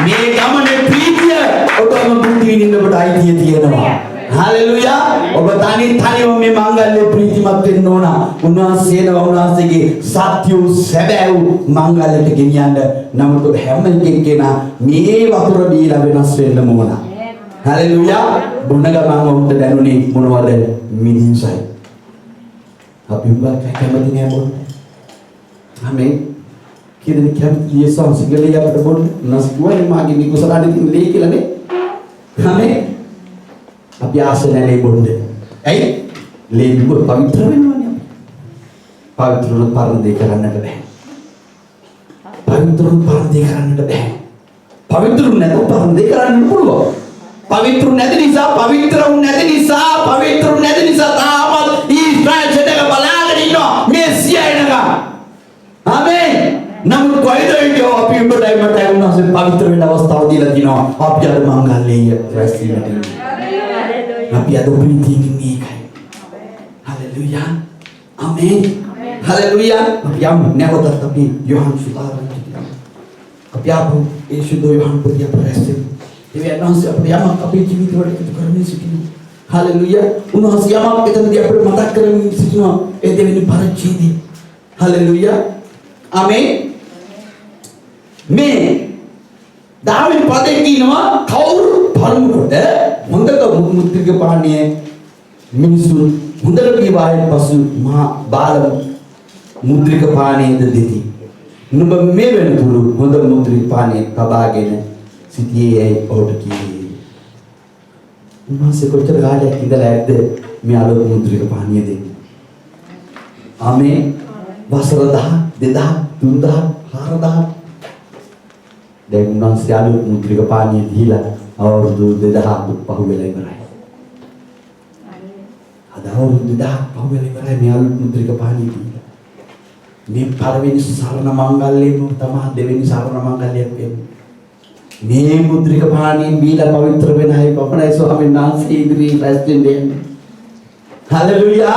මේ ගමනේ ප්‍රීතිය ඔබම බුද්ධ විඳින්න ඔබට අයිතිය තියෙනවා. හalleluya. ඔබ තනියම මේ මංගල්‍ය ප්‍රීතිමත් වෙන්න ඕන. උන්වහන්සේන උන්වහන්සේගේ සත්‍ය සැබෑ වූ මංගල්‍යයට ගෙනියන්න. නමුත් හැම කෙනෙක්ගේනා මේ වතුර බීලා වෙනස් වෙන්න ඕන. හalleluya. බොන ගමන් උන්ට දැනුනේ මොනවද? මිදියුසයි. අපි උඹට කැමති නෑ බොන්න. ආමේන්. කිදෙන කැමති යේසුස් ගලේ අපට බොන්න. නස්කුවනේ මාගේ නිකුසලානේ තියෙන ලේ කියලානේ. ආමේන්. අපි ආස නැහැ බොන්න. ඇයි? ලේ දුක පවිත්‍ර වෙනවනේ. පවිත්‍රව පරණ දෙය කරන්නට බෑ. පවිත්‍රව පරණ දෙය කරන්නට බෑ. පවිත්‍ර නැත්නම් පරණ දෙය කරන්න පුළුවන්. පවිත්‍ර නැති නිසා තාමත් ඊශ්‍රායල් ජනක බලාගෙන ඉන්නවා මෙසියා එනකම්. ආමේන්. නමුත් කොයිද අපි උඹටයි මටයි උන්වහන්සේ පවිත්‍ර වෙන්න අවස්ථාව දීලා තිනවා. අපි අද මංගල්‍යය රැස්වීමට අපි අද ප්‍රීතියෙන් මේකයි. හalleluya. ආමේන්. හalleluya. අපි යම් නැවතත් අපි යෝහන් සුදාරන්ට අපි ආපහු ඒ සුදු යෝහන් පොතේ ප්‍රශ්නේ ඒ වහන්සේ අපේ යමක් අපේ ජීවිතවලට එකතු කරමින් සිටිනවා. හalleluya. උන්වහන්සේ යමක් එතනදී අපිට මතක් කරමින් සිටිනවා. ඒ දෙවෙනි පරිච්ඡේදය. හalleluya. ආමේන්. මේ දාවිද පදේ කියනවා කවුරු පළමුවට හොඳට මුද්‍රික පානීය මිනිසුන් හොඳට පියවායෙන් පසු මහා බාල මුද්‍රික පානීයද දෙති. නුඹ මේ වෙනතුරු හොඳ මුද්‍රික පානීය තබාගෙන සිටියේ ඔහුට කිව්වේ. උන්වහන්සේ කොච්චර කාලයක් ඉඳලා ඇද්ද මේ අලුත් මුද්‍රික පානීය දෙන්නේ. ආමේන්. වසර 1000 2000 3000 4000 දැන් උන්වහන්සේ අලුත් මුද්‍රික පානීය දීලා අවුරුදු 2000 පහුවෙලා ඉවරයි. අද අවුරුදු 2000 පහුවෙලා ඉවරයි මේ අලුත් මුද්‍රික පානීය දීලා. මේ පළවෙනි සරණ මංගල්‍යයෙන් තමයි දෙවෙනි සරණ මංගල්‍යයක් වෙන්නේ. මේ මුද්‍රික පානීය බීලා පවිත්‍ර වෙන අය පපණයි ස්වාමීන් වහන්සේ ඉදිරියේ රැස් වෙන්නේ. හalleluya.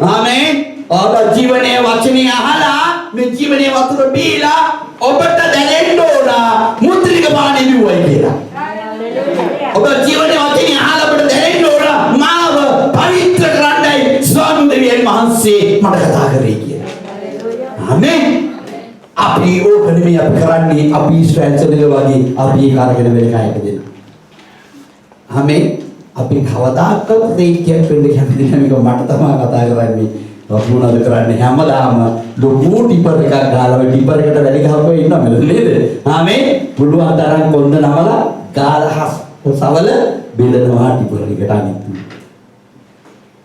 ආමේන්. ඔබ ජීවනයේ වචනේ අහලා මේ ජීවනයේ වතුර බීලා ඔබට දැනෙන්න ඕන මුද්‍රික පාණි බිව්වයි කියලා. ඔබ ජීවනයේ වචනේ අහලා ඔබට දැනෙන්න ඕන මාව පවිත්‍ර කරන්නයි ස්වාමීන් වහන්සේ මට කතා කරේ කියලා. ආමේන්. අපි ඕක නෙමෙයි අපි කරන්නේ. අපි ඊශ්‍රායල් සෙනග වගේ අපි ඒක අරගෙන වෙන කයක දෙනවා. ආමේන්. අපි කවදාකවත් දෙයක් වෙන්න කැමති නැහැ. මේක මට තමයි කතා කරන්නේ. වුණාද කරන්නේ හැමදාම ලොකු ටිපර් එකක් ගහලා ඔය ටිපර් එකට වැඩි ගහපුවා ඉන්නව නේද? ආමේන්. පුළුවන් තරම් කොන්ද නමලා ගාලා සවල බෙදනවා ටිපර් එකට අනිත්.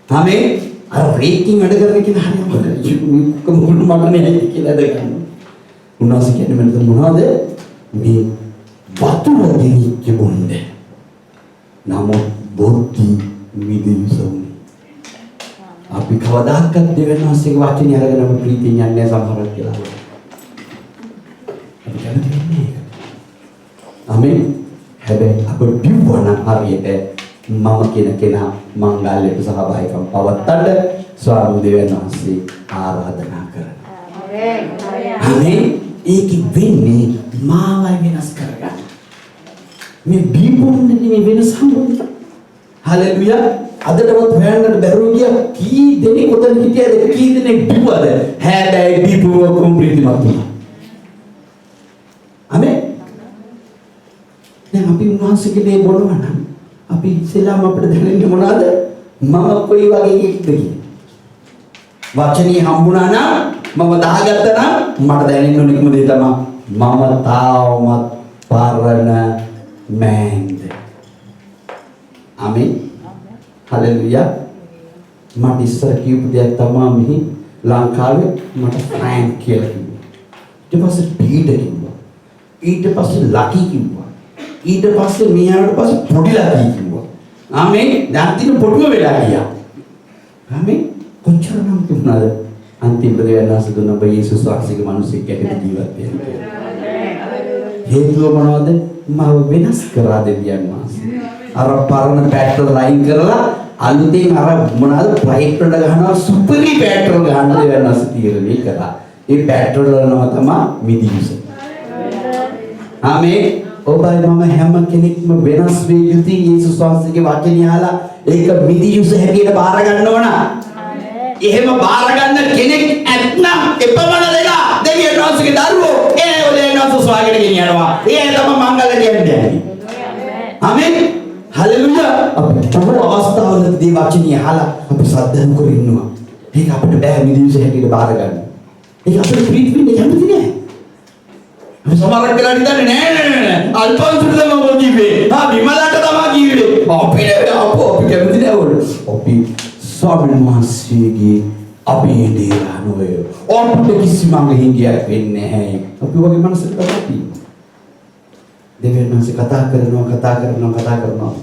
ආමේන්. අර රේකින් වැඩ කරන කෙනා හරියම මුළු මටනේ කියලා දැක්කම. උන්වහන්සේ කියන්නේ මෙන්න මොනවද? මේ වතුර දෙනිච්ච බොන්නේ. නමුත් බොද්ධි මිදිසුම්. අපි කවදාකවත් දෙවියන් වහන්සේගේ වචනේ අරගෙන අපි ප්‍රීතියෙන් යන්නේ සමහරක් කියලා. අපි කැමති වෙන්නේ ඒක. ආමේන්. හැබැයි අපේ බිව්වන හරියට මම කියන කෙනා මංගල්‍යයට සහභාගීකම් පවත්තන්න ස්වාමීන් දෙවියන් වහන්සේ ආරාධනා කරනවා. ආමේන්. ඒක වෙන්නේ මාවයි වෙනස් කරගන්න. මේ බීපොන්නේ මේ වෙනස හම්බුනේ. හලෙලුයා. අදටවත් හොයන්නට බැරුව ගියා කී දෙනෙක් උතන හිටියද කී දෙනෙක් බිව්වද හැබැයි බිව්ව කොම්ප්‍රීතිමත් වුණා. ආමේන්. දැන් අපි උන්වහන්සේගේ දේ බොනවා නම් අපි ඉස්සෙල්ලාම අපිට දැනෙන්නේ මොනවද? මම කොයි වගේ එකක්ද කියලා. වචනේ හම්බුණා නම් මම දාගත්තා නම් මට දැනෙන්න ඕන එකම දේ තමයි මම තාමත් පරණ මෑන්ද. ආමේන්. හලෙලුයා. මට ඉස්සර කියපු දෙයක් තමයි මෙහි ලංකාවේ මට ෆ්‍රෑන්ක් කියලා කිව්වා. ඊට පස්සේ පීටර් කිව්වා. ඊට පස්සේ ලකි කිව්වා. ඊට පස්සේ මෙයාට පස්සේ පොඩි ලකි කිව්වා. ආමේන්. දැන් තින පොඩුව වෙලා ගියා. ආමේන්. කොච්චර නම් තුනද අන්තිම ප්‍රදේශනාස දුන්න ඔබ යේසුස් වහන්සේගේ මිනිසෙක් ඇතුළත ජීවත් වෙනවා. හේතුව මොනවද? මාව වෙනස් කරා දෙවියන් වහන්සේ. අර පරණ පෙට්‍රල් ලයින් කරලා අලුතෙන් අර මොනවාද ප්ලයිට් වල ගහනවා සුපරි පෙට්‍රල් ගහන්න දෙවියන් වහන්සේ තීරණය කළා. ඒ පෙට්‍රල් වල නම තමයි මිදියුස. ආමේන්. ඔබයි මම හැම කෙනෙක්ම වෙනස් වෙ යුතුයි යේසුස් වහන්සේගේ වචනය අහලා ඒක මිදියුස හැටියට බාර ගන්න ඕන. එහෙම බාර ගන්න කෙනෙක් ඇත්නම් එපමණ දෙලා දෙවියන් වහන්සේගේ දරුවෝ ඒ ඔලේ නසු ස්වාගත ගෙනියනවා. ඒ තමයි මංගල දෙන්නේ. ආමේන්. හලෙලුයා. අපි බොහෝ අවස්ථාවලදී වචනය අහලා අපි සද්දම් කර ඉන්නවා. ඒක අපිට බෑ මිදියුස හැටියට බාර ගන්න. ඒක අපිට ප්‍රීති වෙන්න කැමති නෑ. අපි සමහරක් වෙලා හිතන්නේ නෑ අල්පන්සුට තමයි මොකීවේ. විමලට තමයි කිව්වේ. අපි කැමති නෑ වල. අපි ස්වාමීන් වහන්සේගේ අපේ දේවා නොවේ. ඔබට කිසිම හිඟයක් වෙන්නේ නැහැ. අපි වගේ මනසට තමයි. දෙවියන් වහන්සේ කතා කරනවා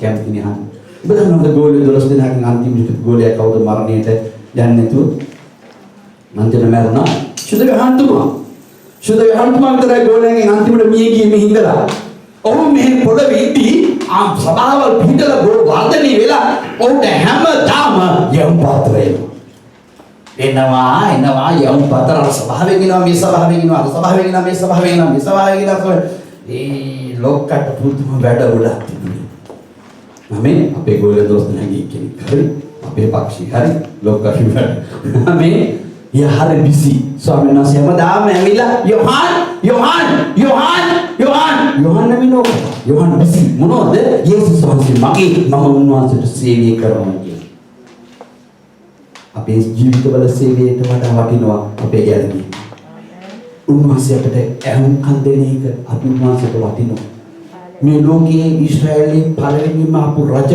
කැමති නෑ. ඔබ දන්නවද ගෝලිය 12 දෙනාගෙන් අන්තිම ගෝලිය කවුද මරණයට යන්නේ නැතුව අන්තිම මරණා සුදේ වහන්තුමා විතරයි ගෝලියගෙන් අන්තිමට මිය ගියේ මෙහි ඉඳලා. ඔහු මෙහි පොළවේ ඉදී සභාවල් පිටලා ගෝල වර්ධනය වෙලා ඔහුට හැමදාම යම් පාත්‍රය එනවා යම් පාත්‍ර සභාවෙන් එනවා මේ සභාවෙන් එනවා අර සභාවෙන් එනවා මේ සභාවෙන් එනවා මේ සභාවෙන් එනවා ඒ ලෝකකට පුදුම වැඩ ගොඩක් තිබුණේ. ආමේන්. අපේ ගෝල දොස් නැගී කෙනෙක් හරි අපේ පක්ෂී හරි ලෝකකට වැඩ. ආමේන්. යහර බිසි ස්වාමීන් වහන්සේ හැමදාම ඇවිල්ලා යොහාන් නමිනෝ යොහාන් බිසි මොනවද යේසුස් වහන්සේ මම උන්වහන්සේට සේවය කරනවා කියන්නේ. අපේ ජීවිතවල සේවයට වඩා වටිනවා අපේ ගැලවීම. උන්වහන්සේ අපට ඇහුම්කන් දෙන එක අපි උන්වහන්සේට වටිනවා. මේ ලෝකයේ ඊශ්‍රායලයේ පළවෙනිම ආපු රජ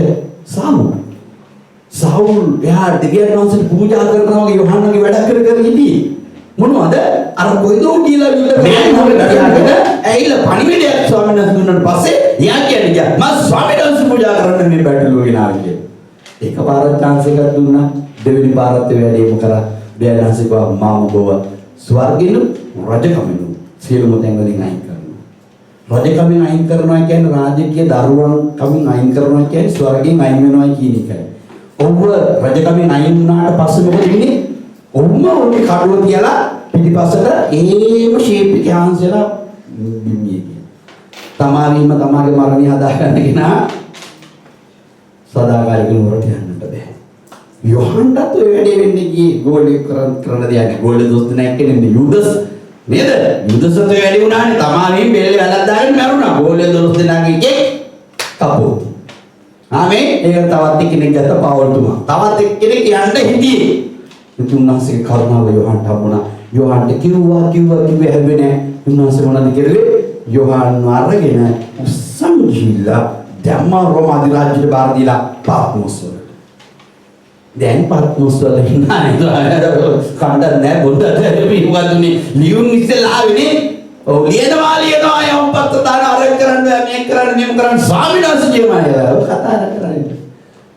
සාවුල් එයා දෙවියන් වහන්සේට පූජා කරනවා වගේ යොහන්නගේ වැඩ කර හිටියේ. මොනවද? අර කොයිදෝ කියලා ඇයිලා පණිවිඩයක් ස්වාමීන් වහන්සේ දුන්නාට පස්සේ එයා කියන්නේ මම ස්වාමීන් වහන්සේ පූජා කරන්න මේ බැටළුව ගෙනාවා කියලා. එකපාරක් chance එකක් දුන්නා. දෙවෙනි පාරත් වැඩේම කරා. දෙවියන් වහන්සේ කිව්වා මම ඔබව ස්වර්ගෙලු රජකමෙලු සියලුම තැන් වලින් අයින් කරනවා. රජකමෙන් අයින් කරනවා කියන්නේ රාජකීය දරුවන් කමින් අයින් කරනවා කියන්නේ ස්වර්ගයෙන් අයින් වෙනවා කියන එකයි. ඔබ රජකමෙන් අයින් වුණාට පස්සේ මොකද වෙන්නේ? ඔබම ඔබේ කඩුව තියලා පිටිපස්සට ඒම ෂේප් එක හාන්සලා බිම්මිය කියන. තමාවීම තමාගේ මරණය හදාගන්න කෙනා සදාකාලික නුවරට යන්නට බෑ. යොහන්ටත් ඔය වැඩේ වෙන්නේ ගියේ ගෝලේ කරන දෙයක්. ගෝලේ දොස්ත නැහැ කියන්නේ යුදස් නේද? යුදසත් ඔය වැඩි වුණානේ. තමාවීම බෙල්ලේ වැලක් දාගෙන මරුණා. ගෝලේ දොස්ත දෙනාගේ එකෙක් කපෝ. ආමේ ඒක තවත් එක්කෙනෙක් ගත්ත පාවල්තුමා. තවත් එක්කෙනෙක් යන්න හිටියේ. උන්වහන්සේගේ කරුණාව යොහන්ට හම්බුණා. යොහන්ට කිව්වා හැබැයි නෑ. උන්වහන්සේ මොනවද කිරුවේ? යොහන් අරගෙන උස්සන් ගිහිල්ලා ධම්ම රෝම අධිරාජ්‍යයට බාර දීලා පාත්මොස් වල. දැන් පාත්මොස් වල ඉන්නනේ කණ්ඩ නෑ බොඩ පිටුවතුනේ ලියුම් ඉස්සෙල්ලා ආවේනේ. ඔව් ලියනවා යම්පත් තාන අර කරන්න මේක කරන්න මෙහෙම කරන්න ස්වාමීන් වහන්සේ කියනවා කතා කරන්නේ.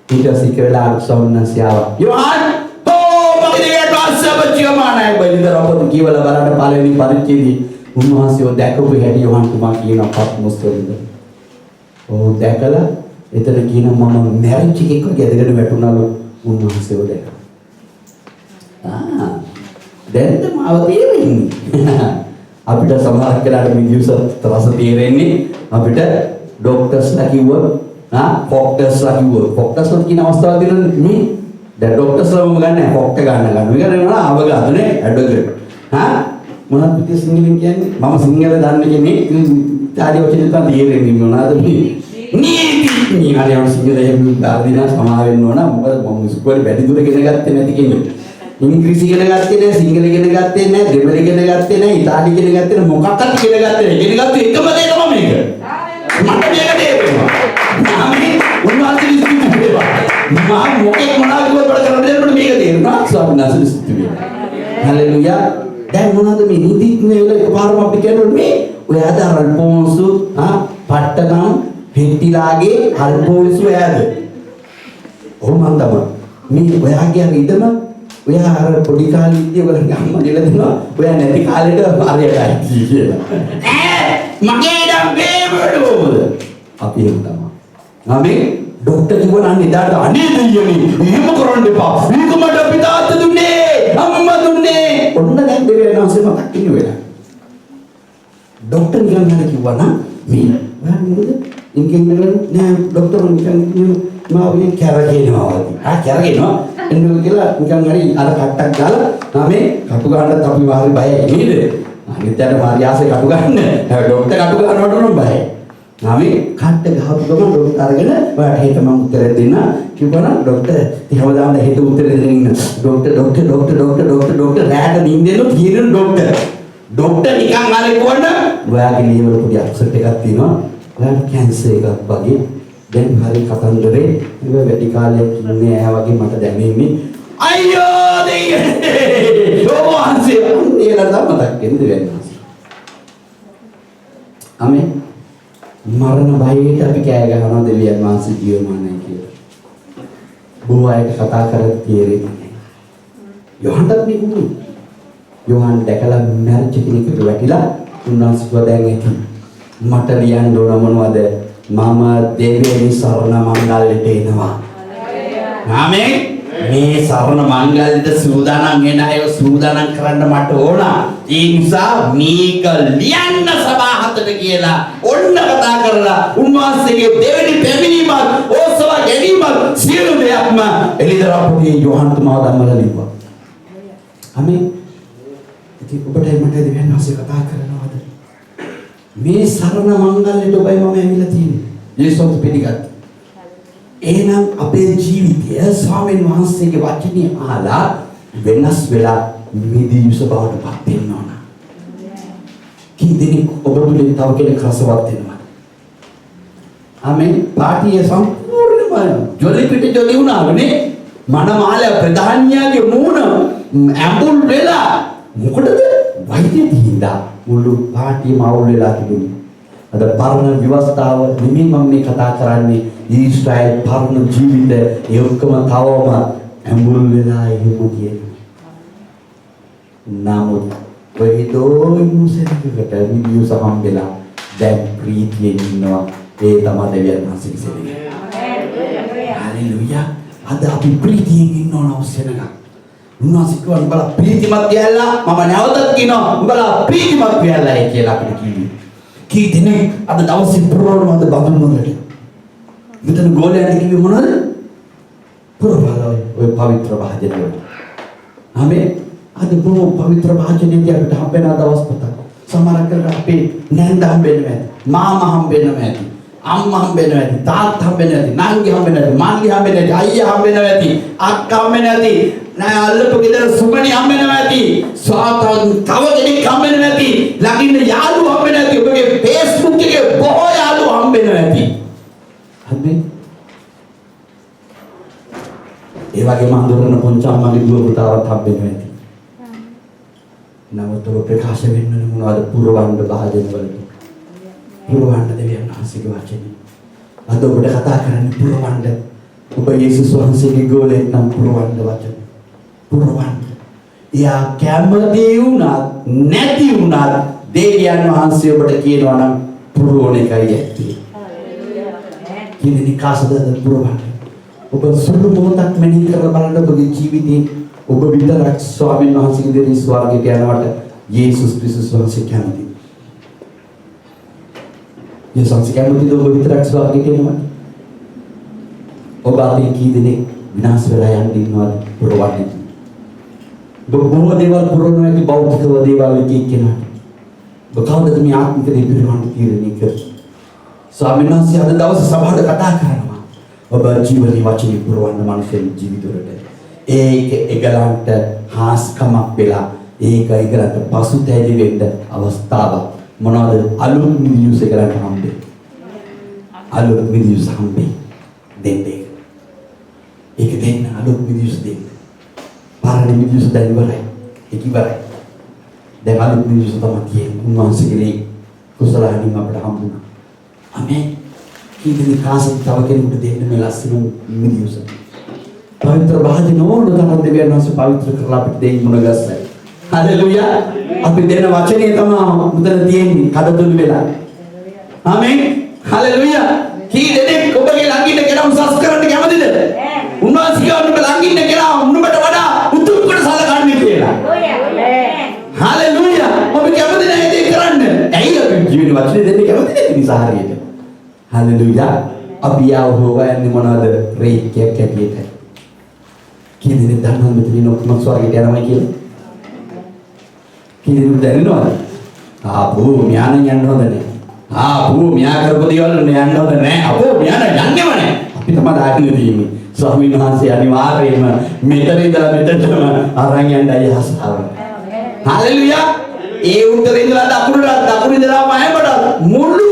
ඊට පස්සේ කියලා සෝමනසියාව. යොහන් බච්චියමානයි බලින්දර අපත කීවල බලන්න පළවෙනි පරිච්ඡේදයේ උන්වහන්සේව දැකපු හැටි යොහන් තුමා කියන පත්මොස් වලින්ද. ඔව් දැකලා එතන කියන මම මැරිච් එකෙක් වගේ ඇදගෙන වැටුණලු උන්වහන්සේව දැකලා. දැන් මාව තේරෙන්නේ. අපිට සමහර කෙනාට මේ දිවස තරස තේරෙන්නේ අපිට ડોක්ටර්ස්ලා කිව්වොත් ෆොක්ටර්ස්ලා කිව්වොත් ෆොක්ටර්ස්ලා කියන අවස්ථාව දෙනවා මේ දැන් ડોක්ටර්ස්ලා මොකද ගන්නෑ ෆොක්ට ගන්න. මේක නෙවෙයි අවගාතනේ ඇඩ්වොකේට්. මොනවද පිටි සිංහලෙන් කියන්නේ? මම සිංහල දන්නේ කියන්නේ ඉතාලි වචනේ තමයි තේරෙන්නේ මොනවද මේ? නීති. නිහාරියන් සිංහලයෙන් දාදිනා සමා වෙන්න ඕන. මොකද මම ඉස්කෝලේ වැඩි දුර ඉගෙන ගත්තේ නැති කෙනෙක්. ඉංග්‍රීසි ඉගෙන ගත්තේ නැහැ, සිංහල ඉගෙන ගත්තේ නැහැ, දෙමළ ඉගෙන ගත්තේ නැහැ, ඉතාලි ඉගෙන ගත්තේ නැහැ, මොකක්වත් ඉගෙන ගත්තේ නැහැ. ඉගෙන ගත්තේ එකම දේ තමයි මේක. මට මේක තේරෙනවා. මම උන්වහන්සේ ඉස්කෝලේ ඉඳලා මම මොකෙක් මොනවද කියලා කරන්න දෙන්නකොට මේක තේරෙනවා. ස්වාමීන් වහන්සේ ඉස්කෝලේ. හලෙලුයා. දැන් මොනවද මේ නිදිත්නේ වල එකපාරම අපි කියන්නේ මේ ඔය ආදාර අල්පෝන්සු පට්ටකම් හෙට්ටිලාගේ අල්පෝන්සු ඔයාද ඔව් මන් තමයි මේ ඔයාගේ අර ඉදම ඔයා අර පොඩි කාලේ ඉඳි ඔයගොල්ලෝ අම්මා දෙලා දෙනවා ඔයා නැති කාලෙට හරියටයි කියලා මගේ නම් බේබඩෝද අපි එහෙම තමයි අපි ડોක්ටර් කිව්වා නම් එදාට අනේ දෙයියනේ එහෙම කරන්න එපා මේක මට අපි තාත්ත දුන්නේ අම්මා දුන්නේ ඔන්න දැන් දෙවියන් වහන්සේ මතක් ඉන්නේ වෙලා ડોක්ටර් නිකන් කිව්වා නම් මේ ඔයා මොකද ඉන්කෙන් නෑ ડોක්ටර් නිකන් මාගේ කැරගෙනවා වගේ කැරගෙනවා එන්නු කියලා නිකන් හරි අර කට්ටක් දාලා මේ කටු ගන්නත් අපි වාරි බයයි නේද අනිත්යට මාර්යාසේ කටු ගන්න ડોක්ටර් කටු ගන්නවට උන බයයි නාමේ කට්ට ගහපු ගමන් ડોක්ටර් අරගෙන ඔයාට හෙට මම උත්තර දෙන්න කිව්වනම් ડોක්ටර් හැමදාම හෙට උත්තර දෙන්න ඉන්න ડોක්ටර් රැට නිින්දෙන්න කියන ડોක්ටර් නිකන් අර කොන්න ඔයාගේ ලියවල පොඩි අප්සෙට් එකක් තියෙනවා ඔයාට කැන්සර් එකක් වගේ දැන් හරි කතන්දරේ ඉව වැඩි කාලයක් ඉන්නේ ආ වගේ මට දැනෙන්නේ අයියෝ දෙයියනේ ඔවන්සේ අන්නේලා තමයි මතක් වෙන්නේ අමේ මරණ බයට අපි කෑ ගහනවා දෙවියන් වහන්සේ ජීවමානයි කියලා. බොහෝ අයට කතා කරලා තේරෙන්නේ නැහැ. යොහන්ටත් මේක වුණේ. යොහන් දැකලා මැරිච්ච කෙනෙකුට වැටිලා උන්වහන්සේ කිව්වා දැන් ඇති. මට ලියන්න ඕන මොනවද? මම දෙවියන් සරණ මංගල්‍යයට එනවා. ආමේන්. මේ සරණ මංගල්‍යයට සූදානම් වෙන අය සූදානම් කරන්න මට ඕන. ඒ නිසා මේක ලියන්න සභාහතට කියලා ඔන්න කතා කරලා උන්වහන්සේගේ දෙවෙනි පැමිණීමත් ඕසව ගැනීමත් සියලු දෙයක්ම එලිදරප්පුගේ යොහන් තුමා ධම්මලා ලිව්වා. ආමේන්. ඉතින් ඔබට මට දෙවියන් වහන්සේ කතා කරනවාද? මේ සරණ මංගල්‍යයට ඔබයි මම ඇවිල්ලා තියෙන්නේ. යේසුස් පිළිගත්. එහෙනම් අපේ ජීවිතය ස්වාමීන් වහන්සේගේ වචනේ අහලා වෙනස් වෙලා මිදියුස බවට පත් වෙන්න ඕන. කී දෙනෙක් ඔබ තුලින් තව කෙනෙක් රසවත් වෙනවා. ආමෙන්. පාටිය සම්පූර්ණම ජොලි පිට ජොලි වුණානේ. මනමාල ප්‍රධානියාගේ මූණ ඇඹුල් වෙලා මොකටද? වෛද්‍ය දින්දා මුළු පාටියම අවුල් වෙලා තිබුණා. අද පරණ විවස්ථාව නිමින් මම මේ කතා කරන්නේ ඊශ්‍රායල් පරණ ජීවිත ඒ ඔක්කොම තවම ඇඹුල් වෙලා එහෙම කියනවා. නමුත් වෙහිදෝ ඉන්සෙන්ටිකට විදියු සමම් වෙලා දැන් ප්‍රීතියෙන් ඉන්නවා. ඒ තමයි දෙවියන් වහන්සේගේ සෙනෙහ. හalleluya. අද අපි ප්‍රීතියෙන් ඉන්න ඕන අවශ්‍යනක. උන්වහන්සේ කිව්වා උඹලා ප්‍රීතිමත් වෙලා මම නැවතත් කියනවා උඹලා ප්‍රීතිමත් වෙලා කියලා අපිට කිව්වේ. කී දෙනෙක් අද දවසේ පුරවනවද බඳුන් වලට? මෙතන ගෝලයන් කිව්වේ මොනවද? පුරවලා ඔය පවිත්‍ර වචන වල. ආමේ අද බොහෝ පවිත්‍ර වචනයන්දී අපිට හම්බෙන දවස් පතක්. සමහරක් කරලා අපේ නැන්ද හම්බෙන්නේ නැහැ. මාමා හම්බෙන්නේ නැහැ. අම්මා හම්බෙන්නේ නැති, තාත්තා හම්බෙන්නේ නැති, නංගි හම්බෙන්නේ නැති, මල්ලි හම්බෙන්නේ නැති, අයියා හම්බෙන්නේ නැති, අක්කා හම්බෙන්නේ නැති, නෑ අල්ලපු ගෙදර සුමනි හම්බෙන්නේ නැති, සාතන් තව කෙනෙක් හම්බෙන්නේ නැති, ළඟින් යාළුවෝ හම්බෙන්නේ නැති, ඔබගේ Facebook එකේ බොහෝ යාළුවෝ හම්බෙන්නේ නැති. හම්බෙන්නේ. ඒ වගේම අඳුරන පොන්චාම්මගේ දුව පුතාවත් හම්බෙන්නේ නැති. නමුත් ඔබ ප්‍රකාශ වෙන්නේ මොනවද පුරවන්න භාජන වලට? පුරවන්න දෙවියන් වහන්සේගේ වචනේ. අද ඔබට කතා කරන්නේ පුරවන්න. ඔබ යේසුස් වහන්සේගේ ගෝලෙක් නම් පුරවන්න වචන. පුරවන්න. එයා කැමති වුණත් නැති වුණත් දෙවියන් වහන්සේ ඔබට කියනවා නම් පුරවන එකයි ඇත්තේ. කියන්නේ කාසද පුරවන්න. ඔබ සුළු මොහොතක් මෙනෙහි කරලා බලන්න ඔබගේ ජීවිතේ ඔබ විතරක් ස්වාමීන් වහන්සේගේ දෙවි ස්වර්ගයට යනවට යේසුස් ක්‍රිස්තුස් වහන්සේ කැමතියි. යේසුස් කැමතිද ඔබ විතරක් ස්වර්ගයට යනවට? ඔබ අතේ කී දෙනෙක් විනාශ වෙලා යන්න ඉන්නවද පුරවන්නේ? ඔබ බොහෝ දේවල් පුරවනවා ඇති බෞද්ධ දේවල් එක කෙනාට. ඔබ කවුද මේ ආත්මික දේ පිළිබඳව තීරණය කරන්නේ? ස්වාමීන් වහන්සේ අද දවසේ සභාවට කතා කරනවා. ඔබ ජීවනයේ වචනේ පුරවන්න මනුෂ්‍ය ජීවිතවලට. ඒක ඒගලන්ට හාස්කමක් වෙලා ඒක ඒගලන්ට පසුතැවි වෙන්න අවස්ථාවක්. මොනවද අලුත් මිනිස් ඒගලන්ට හම්බෙන්නේ? අලුත් මිනිස් හම්බෙන්නේ දෙන්නේ. ඒක දෙන්න අලුත් මිනිස් දෙන්න. පාරණි මිනිස් දැන් ඉවරයි. ඒක ඉවරයි. දැන් අලුත් මිනිස් තමයි තියෙන්නේ. උන්වහන්සේගේ කුසලයන්ින් අපට හම්බුණා. ආමේන්. කීදී කාසත් තව කෙනෙකුට දෙන්න මේ ලස්සන මිනිස්. පවිත්‍ර භාජන ඕන තරම් දෙවියන් වහන්සේ පවිත්‍ර කරලා අපිට දෙයින් මුණ ගැස්සයි. හලෙලූයා. අපි දෙන වචනේ තමයි මුදල තියෙන්නේ කඩතුළු වෙලා. ආමේන්. හලෙලූයා. කී දෙනෙක් ඔබගේ ළඟින් කෙනා උසස් කරන්න කැමතිද? උන්වහන්සේ ඔබ ළඟින් කෙනා උඹට වඩා උතුම් කොට සලකන්නේ කියලා. හලෙලූයා. ඔබ කැමති නැහැ ඒක කරන්න. ඇයි අපි ජීවිත වචනේ දෙන්නේ කැමති නැති නිසා හරියට. හලෙලූයා. අපි ආව හොයන්නේ මොනවද? රේක්කයක් ඇටියට. කීදෙනෙක් දන්නවද මෙතන ඔක්කොම ස්වර්ගයට යනවා කියලා? කීදෙනෙක් දන්නවද? ආපෝ මෙයාන යන්න හොඳ නැහැ. ආපෝ මෙයා කරපු දේවල් යන්න හොඳ නැහැ. අපෝ මෙයාන යන්නේම නැහැ. අපි තමයි දාගෙන තියෙන්නේ. ස්වාමීන් වහන්සේ අනිවාර්යයෙන්ම මෙතන ඉඳලා මෙතනම අරන් යන්නයි ආසාව. හalleluya. ඒ උත්තර ඉඳලා දකුණට ඉඳලා මහමට මුළු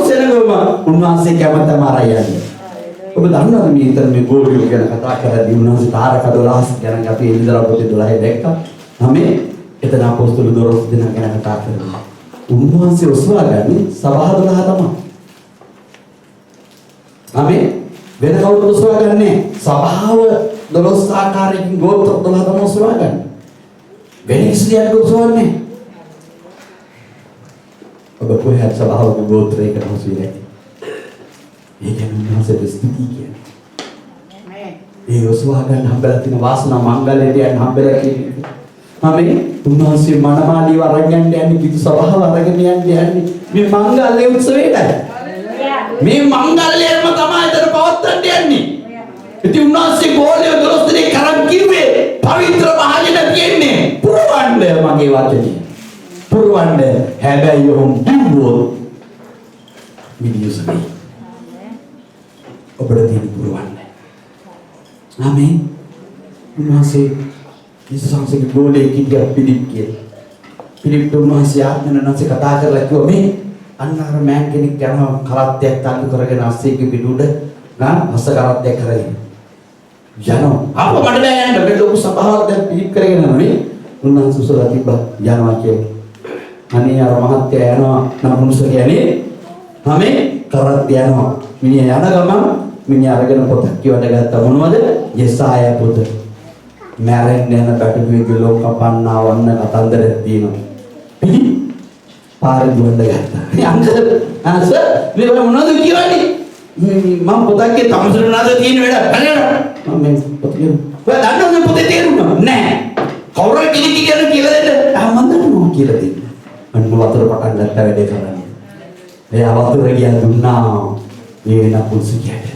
සෙනගම උන්වහන්සේ කැමතම අරන් යන්නේ. ඔබ දන්නවද මේ ඉතින් මේ ගෝලියෝ ගැන කතා කරද්දී උන්වහන්සේ තාරක 12 ගැන අපි ඉඳලා පොතේ 12 දැක්කා. හැමේ එතන අපොස්තල 12 දෙනා ගැන කතා කරනවා. උන්වහන්සේ ඔස්වාගන්නේ සභා 12 තමයි. හැමේ වෙන කවුරුත් ඔස්වාගන්නේ සභාව 12 ආකාරයකින් ගෝත්‍ර 12 තමයි ඔස්වාගන්නේ. වෙන ඉස්ලියක් ඔස්වාගන්නේ. ඔබ කොහේ සභාවක ගෝත්‍රයකට හසුවිලා ඒ කියන්නේ උන්වහන්සේට ස්තුති කියන්නේ. ඒ ඔස්වා ගන්න හම්බෙලා තියෙන වාසනා මංගලයට යන්න හම්බෙලා තියෙන්නේ. ආමේ උන්වහන්සේ මනමාලීව අරගෙන යන්නේ කිසි සභාව අරගෙන යන්නේ මේ මංගල්‍ය උත්සවයටයි. මේ මංගල්‍යයම තමයි එතන පවත්වන්න යන්නේ. ඉතින් උන්වහන්සේ ගෝලිය 12 දෙනෙක් කරන් කිව්වේ පවිත්‍ර භාජන තියෙන්නේ පුරවන්න මගේ වචනේ. පුරවන්න හැබැයි ඔහොම කිව්වොත් මිනිස්සුනේ ඔබට තියෙන පුරවන්න. ආමේන්. උන්වහන්සේ යේසුස් වහන්සේගේ ගෝලයේ කිව්වා පිළිප් කියලා. පිළිප් උන්වහන්සේ ආත්මනන්සේ කතා කරලා කිව්වා මේ අන්නතර මෑන් කෙනෙක් යනවා කරත්තයක් තල්ලු කරගෙන අස්සේගේ පිටුඩ නා අස්ස කරත්තයක් කරගෙන. යනවා. අප මට බෑ යන්න මේ ලොකු සභාවක් දැන් පිළිප් කරගෙන යනවා මේ. උන්වහන්සේ උසලා තිබ්බා යනවා කියලා. අනේ අර මහත්තයා යනවා නම් මුනුස කියන්නේ ආමේන් කරත්ත යනවා. මිනිහා යන ගමන් මිනිහා අරගෙන පොතක් කියවට ගත්තා මොනවද? යෙසායා පොත. මැරෙන්න යන පැටළුවේ ලෝක කපන්නා වන්න කතන්දරයක් තියෙනවා. පිළි පාරේ දුවන්න ගත්තා. අංකල් ආස මේ මොනවද කියන්නේ? මම පොතක් කිය තමසර නාද තියෙන වැඩ. අනේ මම මේ පොත කියනවා. ඔයා දන්නවද පොතේ තේරුම? නෑ. කවුරු කෙනෙක් කියලා දෙන්න. මම දන්නවා කියලා දෙන්න. අන්න වතුර පටන් ගත්ත වැඩේ කරන්නේ. එයා වතුර ගියා දුන්නා. ඒ නපුංසකයාට.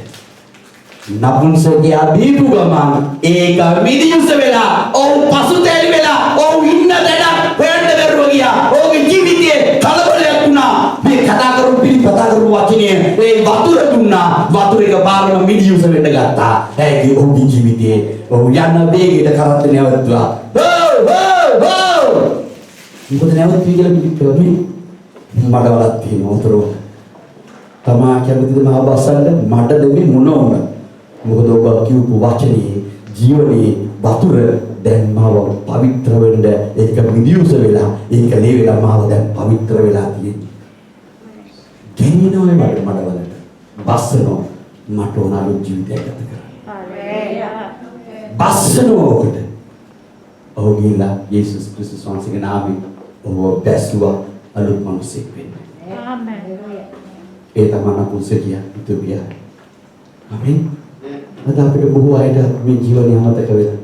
නපුංසකයා දීපු ගමන් ඒක විදියුස වෙලා ඔව් පසුතැවි වෙලා ඔව් ඉන්න දෙන හොයන්න බැරුව ගියා. ඔහුගේ ජීවිතේ කලබලයක් වුණා. මේ කතා කරු පිළිපතා කරු වචනේ ඒ වතුර දුන්නා. වතුරේක බාරම විදියුස වෙන්න ගත්තා. ඒකේ ඔහුගේ ජීවිතේ ඔහු යන වේගයට කරත් නැවතුවා. මොකද නැවතුනේ කියලා පිළිපෙවන්නේ මඩවලක් තියෙන වතුර. තමා කැමතිද මහ බස්සන්න මට දෙන්නේ මොන වුණ. මොකද ඔබ කියපු වචනේ ජීවනයේ වතුර දැන් මාව පවිත්‍ර වෙන්න ඒක විදියුස වෙලා ඒක ලේ වෙලා මාව දැන් පවිත්‍ර වෙලා තියෙන්නේ. ගෙනිනෝ මඩවලට බස්සනෝ මට ඕන අලුත් ජීවිතයක් ගත කරන්න. බස්සනෝ ඔකට. ඔහු ගිහිල්ලා යේසුස් ක්‍රිස්තුස් වහන්සේගේ නාමයෙන් ඔහු බැස්සුවා අලුත් මිනිසෙක් වෙන්න. ආමෙන්. ඒ තමයි නපුංසකියා ඉතුරුියා. ආමෙන්. අද අපිට බොහෝ අයට මේ ජීවනය අමතක වෙලා.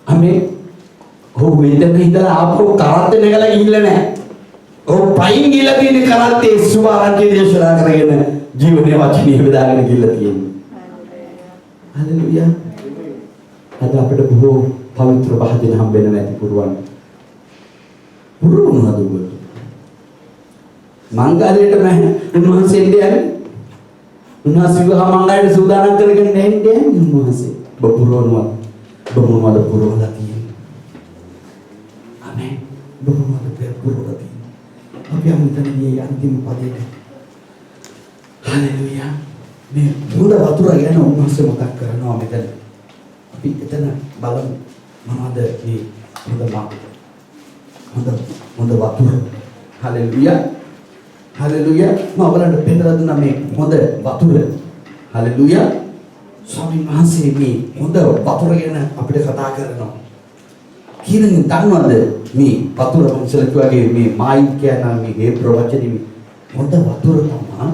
ආමෙන්. ඔහු වෙදෙන ඉඳලා ආපහු කරත් නැගලා ගිහිල්ලා නැහැ. ඔහු පයින් ගිහිල්ලා තියෙන කරත්තේ සුවාරන්ගේ දේශනා කරගෙන ජීවනයේ වචනේ බෙදාගෙන ගිහිල්ලා තියෙනවා. හalleluya. අද අපිට බොහෝ පවිත්‍ර භාජන හම්බෙන්න නැති පුරුවන්. පුරුවනද ඔබ? මංගලයට උන්වහන්සේ ඉන්නේ. උන්වහන්සේ ගහ මංගලයට සූදානම් කරගෙන ඉන්නේ උන්වහන්සේ. ඔබ පුරුවනවා. ඔබ මොනවද පුරුවලා තියෙන්නේ? ආමෙන්. ඔබ මොනවද පුරුවලා තියෙන්නේ? අපි අමුතන්නේ අන්තිම පදයට. හalleluya. මේ මුල වතුර ගැන උන්වහන්සේ මතක් කරනවා මෙතන. අපි එතන බලමු මොනවද මේ හොඳ වතුර. හalleluya. හalleluya. මම බලන්න පෙන්නලා දුන්නා මේ හොඳ වතුර. හalleluya. ස්වාමීන් වහන්සේ මේ හොඳ වතුර ගැන අපිට කතා කරනවා. කීරෙන් දන්නවද මේ වතුර මොන්සලක් වගේ මේ මායි කියන මේ හේබ්‍ර වචනේ හොඳ වතුර තමයි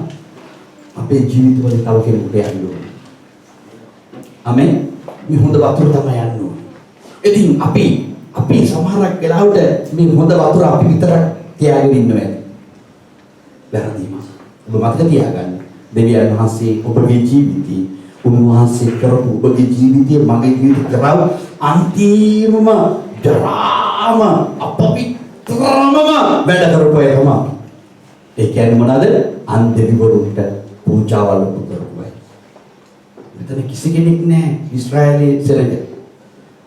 අපේ ජීවිතවල තව කෙනෙකුට යන්න ඕනේ. ආමෙන්. මේ හොඳ වතුර තමයි යන්න ඕනේ. ඉතින් අපි සමහරක් වෙලාවට මේ හොඳ වතුර අපි විතරක් තියාගෙන ඉන්නවා. වැරදීම. ඔබ මතක තියාගන්න. දෙවියන් වහන්සේ ඔබගේ ජීවිතේ උන්වහන්සේ කරපු ඔබගේ ජීවිතයේ මගේ ජීවිතේ කරව අන්තිමම දරාම අපවිත්‍රම වැඩ කරපුවා තමයි. ඒ කියන්නේ මොනවාද? අන්දෙවිවරුන්ට පූජාවල් කරපුවා. මෙතන කිසි කෙනෙක් නැහැ ඊශ්‍රායලයේ සෙලක.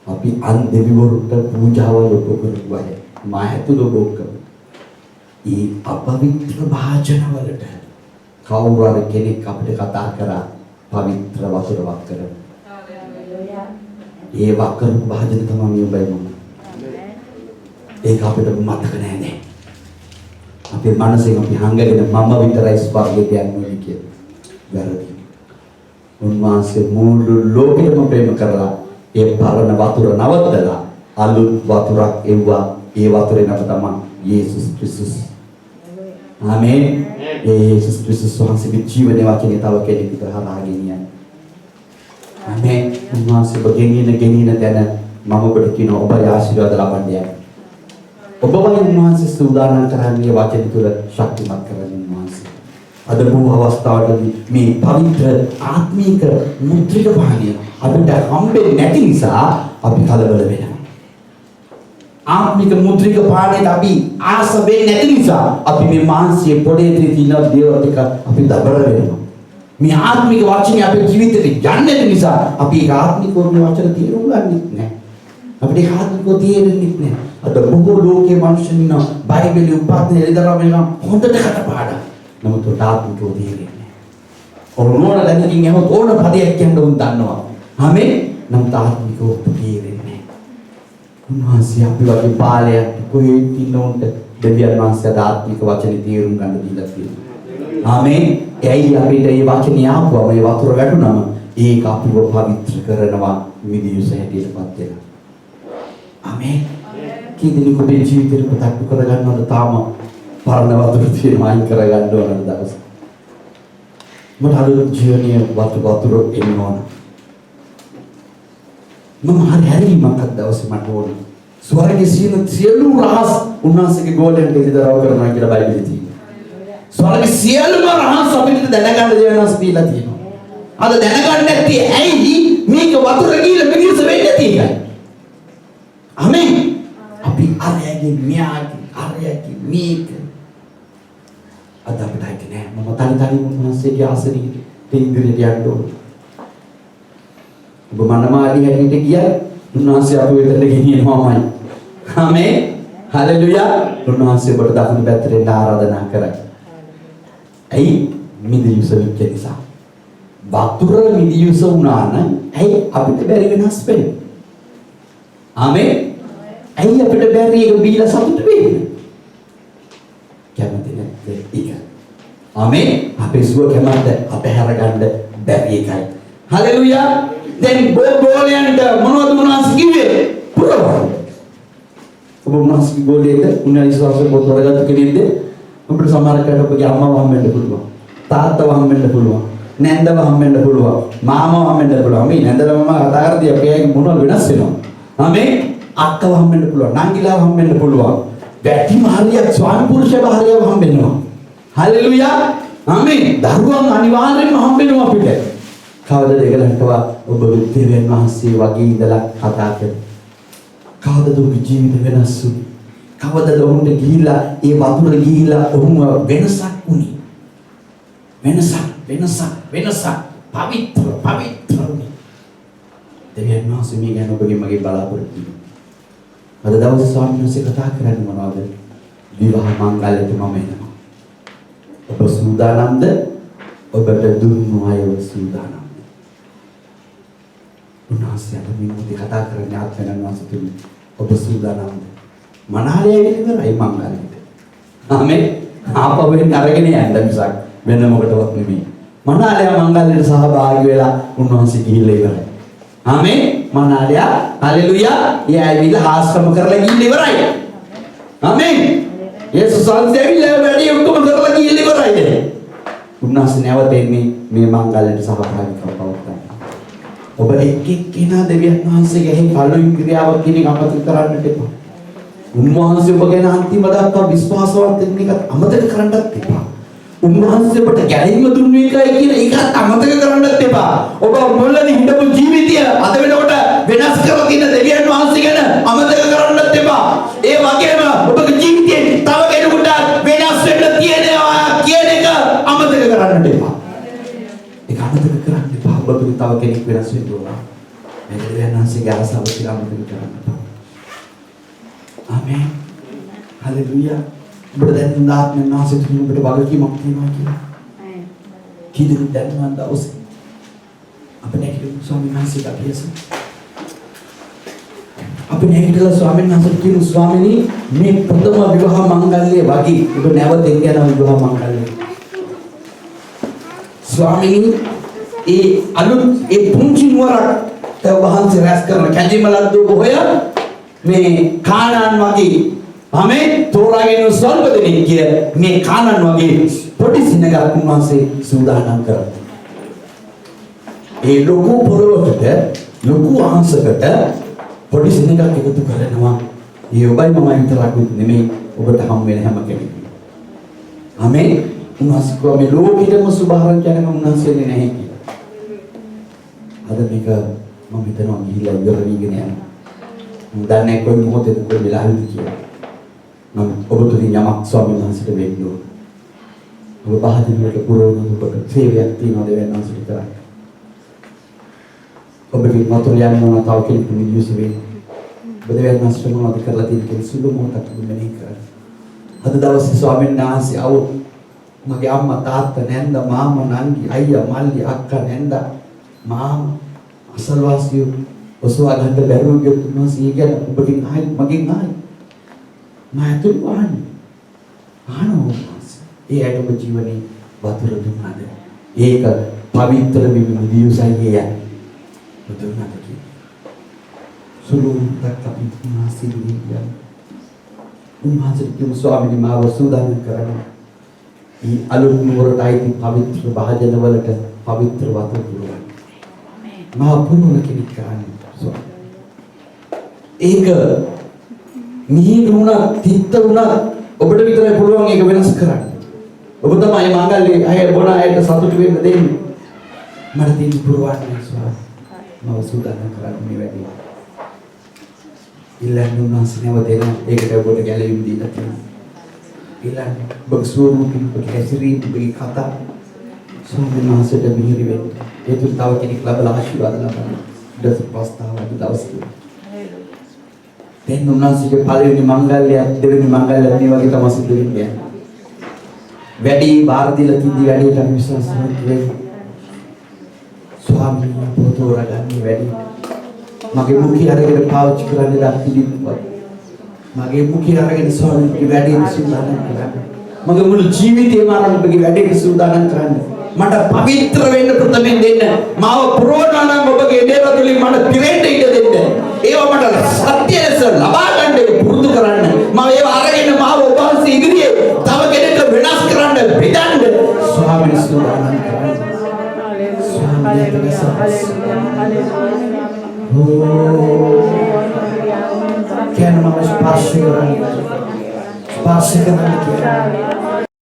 අපි අන්දෙවිවරුන්ට පූජාවල් කරපුවා. මා හැතුළු බොක්ක. ඒ අපවිත්‍ර භාජන වලට කවුරු හරි කෙනෙක් අපිට කතා කරා පවිත්‍ර වතුර වක් කරන. ඒ වක්කර භාජන තමයි මේ ඔබයි මම. ඒක අපිට මතක නැහැ නේ. අපේ මනසෙන් අපි හංගගෙන මම විතරයි ස්වර්ගයට යන්නේ කියලා. වැරදි. උන්වහන්සේ මුළු ලෝකෙම ප්‍රේම කරලා ඒ පරණ වතුර නවත්තලා අලුත් වතුරක් එව්වා. ඒ වතුරේ නම තමයි යේසුස් ක්‍රිස්තුස්. ආමෙන්. යේසුස් ක්‍රිස්තුස් වහන්සේගේ ජීවනයේ වචනේ තව කෙනෙක් විතර හරහා ගෙනියන්න. ආමෙන්. උන්වහන්සේ ගෙනියන තැන මම ඔබට කියනවා ඔබ ආශිර්වාද ලබන්න යන්න. ඔබ වගේ උන්වහන්සේ සූදානම් කරන්නේ වචන තුළ ශක්තිමත් කරගන්න උන්වහන්සේ. අද බොහෝ අවස්ථාවලදී මේ පවිත්‍ර ආත්මික මුද්‍රික භාණය අපිට හම්බෙන්නේ නැති නිසා අපි කලබල වෙනවා. ආත්මික මුද්‍රික පාණයට අපි ආස වෙන්නේ නැති නිසා අපි මේ මානසික පොඩේ තියෙන දේවල් ටික අපි දබර වෙනවා. මේ ආත්මික වචනේ අපේ ජීවිතේට යන්නේ නැති නිසා අපි ඒ ආත්මික වචන තේරුම් ගන්නෙත් නැහැ. අපිට ආත්මිකව තේරෙන්නේ නැහැ. අද බොහෝ ලෝකයේ මිනිස්සුන් ඉන්නවා බයිබලයේ උපාධි එළිදරව් වෙනවා හොඳට කටපාඩම්. නමුත් ආත්මිකව තේරෙන්නේ නැහැ. ඕනෝන දැනකින් එහෙම ඕන පදයක් කියන්න උන් දන්නවා. ආමෙන්. නමුත් ආත්මිකව තේරෙන්නේ නැහැ. උන්වහන්සේ අපි වගේ බාලයක් කොහේ ඉන්නොන්ට දෙවියන් වහන්සේ ආත්මික වචනේ තේරුම් ගන්න දීලා තියෙනවා. ආමෙන්. එයි අපිට මේ වචනේ ආපුවා මේ වතුර වැටුනම ඒක අපිව පවිත්‍ර කරනවා මිදියුස හැටියටපත් වෙනවා. ආමෙන්. කී දෙනෙක් ඔබේ ජීවිතේට ප්‍රත්‍යක්ෂ කරගන්නවද තාම පරණ වතුර තියෙනවා අයින් කරගන්න ඕන දවස්. මට අලුත් ජීවනයේ වතුර එන්න ඕන. මම හැරීමක් අද දවසේ මට ඕන. ස්වර්ගයේ සියලු රහස් උන්වහන්සේගේ ගෝලයන්ට ඉදිරියව කරනවා කියලා බයිබලයේ තියෙනවා. ස්වර්ගයේ සියලුම රහස් අපිට දැනගන්න දෙවනස් දීලා තියෙනවා. අද දැනගන්න නැත්තේ ඇයි මේක වතුර ගිහලා මිනිස්සු වෙන්නේ නැති එකයි. ආමෙන්. අපි අරයගේ මෙයාගේ මේක අද අපිට හිතේ නෑ මම තනි උන්වහන්සේගේ ආසනෙට ඉදිරියට යන්න ඕන. ඔබ මනමාලි හැටියට ගියා උන්වහන්සේ අපේ වෙතට ගෙනියනවාමයි. ආමේන්. හලෙලුයා. උන්වහන්සේ ඔබට දකුණු පැත්තට ආරාධනා කරයි. ඇයි මිදියුස වෙච්ච නිසා. වතුර මිදියුස වුණා නම් ඇයි අපිට බැරි වෙනස් වෙන්නේ? ආමේන්. ඇයි අපිට බැරි එක බීලා සතුට වෙන්නේ? කැමති නැත්තේ ඒක. ආමේන්. අපේ සුව කැමැත්ත අපහැර ගන්න බැරි එකයි. හලෙලුයා. දැන් ගෝලයන්ට මොනවද කිව්වේ? පුරවන්න. ඔබ මොනවද ගෝලයේද? උන්වහන්සේ විශ්වාසයෙන් පොතවලගත්ත කෙනෙක්ද? අපිට සමහර කාට ඔබගේ අම්මව හම්බෙන්න පුළුවන්. තාත්තව හම්බෙන්න පුළුවන්. නැන්දව හම්බෙන්න පුළුවන්. මාමව හම්බෙන්න පුළුවන්. මේ නැන්දලා මම කතා කරද්දී අපි අයගේ මොනවද වෙනස් වෙනවා. ආමේ අක්කව හම්බෙන්න පුළුවන්. නංගිලාව හම්බෙන්න පුළුවන්. වැටි මහරියක් ස්වාමි පුරුෂ භාර්යාව හම්බෙනවා. හලෙලුයා. ආමේ දරුවන් අනිවාර්යෙන්ම හම්බෙනවා අපිට. කවදද ඒගලන්ටවා ඔබ දෙවියන් වහන්සේ වගේ ඉඳලා කතා කරන්නේ. කවදද ඔබේ ජීවිත වෙනස් වුනේ? කවදද ඔවුන්ට ගිහිලා ඒ වතුර ගිහිලා ඔවුන් වෙනසක් වුනේ? වෙනසක් පවිත්‍ර වුනේ. දෙවියන් වහන්සේ මේ ගැන ඔබගේ මගේ බලාපොරොත්තු වෙනවා. අද දවසේ ස්වාමීන් වහන්සේ කතා කරන්නේ මොනවද? විවාහ මංගල්‍යයට මම එනවා. ඔබ සූදානම්ද? ඔබට දුන්නු අය සූදානම්. උන්වහන්සේ අද මේ මොහොතේ කතා කරන්නේ ආත්මයන් වහන්සේ තුලින්. ඔබ සූදානම්ද? මනාලය ඉවරයි මංගල්‍යයට. ආමේන්. ආපවෙන් අරගෙන යන්න මිසක් වෙන මොකටවත් නෙමෙයි. මනාලය මංගල්‍යයට සහභාගී වෙලා උන්වහන්සේ ගිහිල්ලා ඉවරයි. ආමේන්. මනාලය හලෙලුයා. ඒ ඇවිල්ලා හාස්කම කරලා ගිහිල්ලා ඉවරයි. ආමේන්. යේසුස් වහන්සේ ඇවිල්ලා වැඩි ඔක්කොම කරලා ගිහිල්ලා ඉවරයි. උන්වහන්සේ නැවත එන්නේ මේ මංගල්‍යයට සහභාගීකම් පවත්වන්න. ඔබ එක්කෙනා දෙවියන් වහන්සේගේ එහි කලින් ක්‍රියාවක් කියන එක අමතක කරන්නට එපා. උන්වහන්සේ ඔබ ගැන අන්තිම දක්වා විශ්වාසවත් වෙන්න එකත් අමතක කරන්නත් එපා. උන්වහන්සේ ඔබට ගැලීම දුන්නු එකයි කියන එකත් අමතක කරන්නත් එපා. ඔබ මුලින්ම හිටපු ජීවිතය අද වෙනකොට වෙනස් කරලා තියෙන දෙවියන් වහන්සේ ගැන අමතක කරන්නත් එපා. ඒ වගේම ඔබගේ ජීවිතේ තව කෙනෙකුට වෙනස් වෙන්න තියෙනවා කියන එක අමතක කරන්නට එපා. ඒක අමතක කරන්න එපා. ඔබට තව කෙනෙක් වෙනස් වෙන්න ඕන. මේ දෙවියන් වහන්සේගේ ආසාව කියලා අමතක කරන්න එපා. ආමේන්. හලෙලුයා. ඔබට දැන් ආත්මෙන් ආසෙත් ඔබට වගකීමක් තියෙනවා කියලා. කීදෙනෙක් දැනගන්න දවසේ අපේ නැගිටින ස්වාමීන් වහන්සේට අපියස. අපේ නැගිටලා ස්වාමීන් වහන්සේට කියන ස්වාමීනි මේ ප්‍රථම විවාහ මංගල්‍යය වගේ ඔබ නැවත යන විවාහ මංගල්‍යය. ස්වාමීනි ඒ අලුත් ඒ පුංචි නුවරක් වහන්සේ රැස් කරන කැඳිමලද්දෝ හොය මේ කානාන් වගේ ආමේ තෝරාගෙන ස්වල්ප දෙනෙක් කිය මේ කානන් වගේ පොඩි සිනගක් උන්වහන්සේ සූදානම් කරා. ඒ ලොකු පොළොවට ලොකු අංශකට පොඩි සිනගක් එකතු කරනවා. ඒ ඔබයි මමයි විතරක් නෙමෙයි ඔබට හම් වෙන හැම කෙනෙක්ම. ආමේ උන්වහන්සේ කෝ මේ ලෝකෙටම සුභාරංචි යන උන්වහන්සේ නැහැ කියලා. අද මේක මම හිතනවා ගිහිල්ලා ඉවර වීගෙන යනවා. මම දන්නේ කොයි මොහොතේද කොයි වෙලාවෙද කියලා. මම ඔබතුලින් යමක් ස්වාමීන් වහන්සේට වෙන්න ඕන. ඔබ පහදිනකට පුරවන ඔබට සේවයක් තියෙනවා දෙවියන් වහන්සේට කරන්න. ඔබගේ මතොල යන්න ඕන තව කෙනෙකු නියුස් වෙන්න. ඔබ දෙවියන් වහන්සේට මොනවද කරලා තියෙන්නේ කියලා සුළු මොහොතක් ඔබ මෙනෙහි කරන්න. අද දවසේ ස්වාමීන් වහන්සේ આવුත් මගේ අම්මා තාත්තා නැන්ද මාමා නංගි අයියා මල්ලි අක්කා නැන්ද මාමා අසල්වාසියෝ ඔසවා ගන්න බැරුව ගියොත් උන්වහන්සේ ගැන ඔබගෙන් ආයි මගෙන් ආයි මාතුල් වහන්නේ ආනෝවාස ඒ ඇට ඔබ ජීවනේ වතුර දුන්නාද ඒක පවිත්‍ර විමුණු දියුසයි යන්නේ දුන්නාද කියලා සුළු දක්කපි මාසිරිය උන්වහන්සේ කියමු ස්වාමීනි මාව සූදානම් කරන්න ಈ ಅಲುತ್ ನುವರಟಾಯಿತಿ ಪವಿತ್ರ ಭಾಜನವಲಟ ಪವಿತ್ರ ವತು ಗುರುವನ್ ಮಾ ಪುರುನ ಕಿನಿಕಾನಿ ಸ್ವಾಮಿ ඒක මිහිරි වුණා තිත්ත වුණා ඔබට විතරයි පුළුවන් ඒක වෙනස් කරන්න. ඔබ තමයි මංගල්‍ය අය බොන අයට සතුට වෙන්න දෙන්නේ. මට තියෙන පුරවන්නේ ස්වාමී. මම සූදානම් කරන්නේ මේ වැඩේ. ඉල්ලන්නේ උන්වහන්සේ නැවතෙන ඒකට ඔබට ගැලවීම දීලා තියෙනවා. ඉල්ලන්නේ ඔබ ස්වරූපී ඔබ හැසිරීම ඔබගේ කතා ස්වාමීන් වහන්සේට මිහිරි වෙන්න. ඒ තුල තව කෙනෙක් ලබලා ආශිර්වාද ලබන්න. දස ප්‍රස්තාවක දවසේ. දැන් උන්වහන්සේගේ පළවෙනි මංගල්‍යය දෙවෙනි මංගල්‍යය මේ වගේ තමයි සිදු වෙන්නේ. වැඩි බාර දීලා තින්දි වැඩේට අපි විශ්වාසවත් වෙන්න. ස්වාමීන් වහන්සේ තෝරගන්නේ වැඩි. මගේ මුඛය අරගෙන පාවිච්චි කරන්න දක්තිලිප්පත්. මගේ මුඛය අරගෙන ස්වාමීන්ගේ වැඩේ සූදානම් කරන්න. මගේ මුළු ජීවිතේම ආරම්භගේ වැඩේ සූදානම් කරන්න. මට පවිත්‍ර වෙන්න ප්‍රථමයෙන් දෙන්න. මාව පුරවනවා නම් ඔබගේ දේවතුලින් මට පිරෙන්න ඉඩ දෙන්න. ඒව මට සත්‍ය ලෙස ලබා ගන්න පුරුදු කරන්න. මම ඒව අරගෙන මාව ඔබ වහන්සේ ඉදිරියේ තව කෙනෙක් වෙනස් කරන්න බෙදන්න ස්වාමීන් සූදානම් කරන්න. Can mama spasi kerana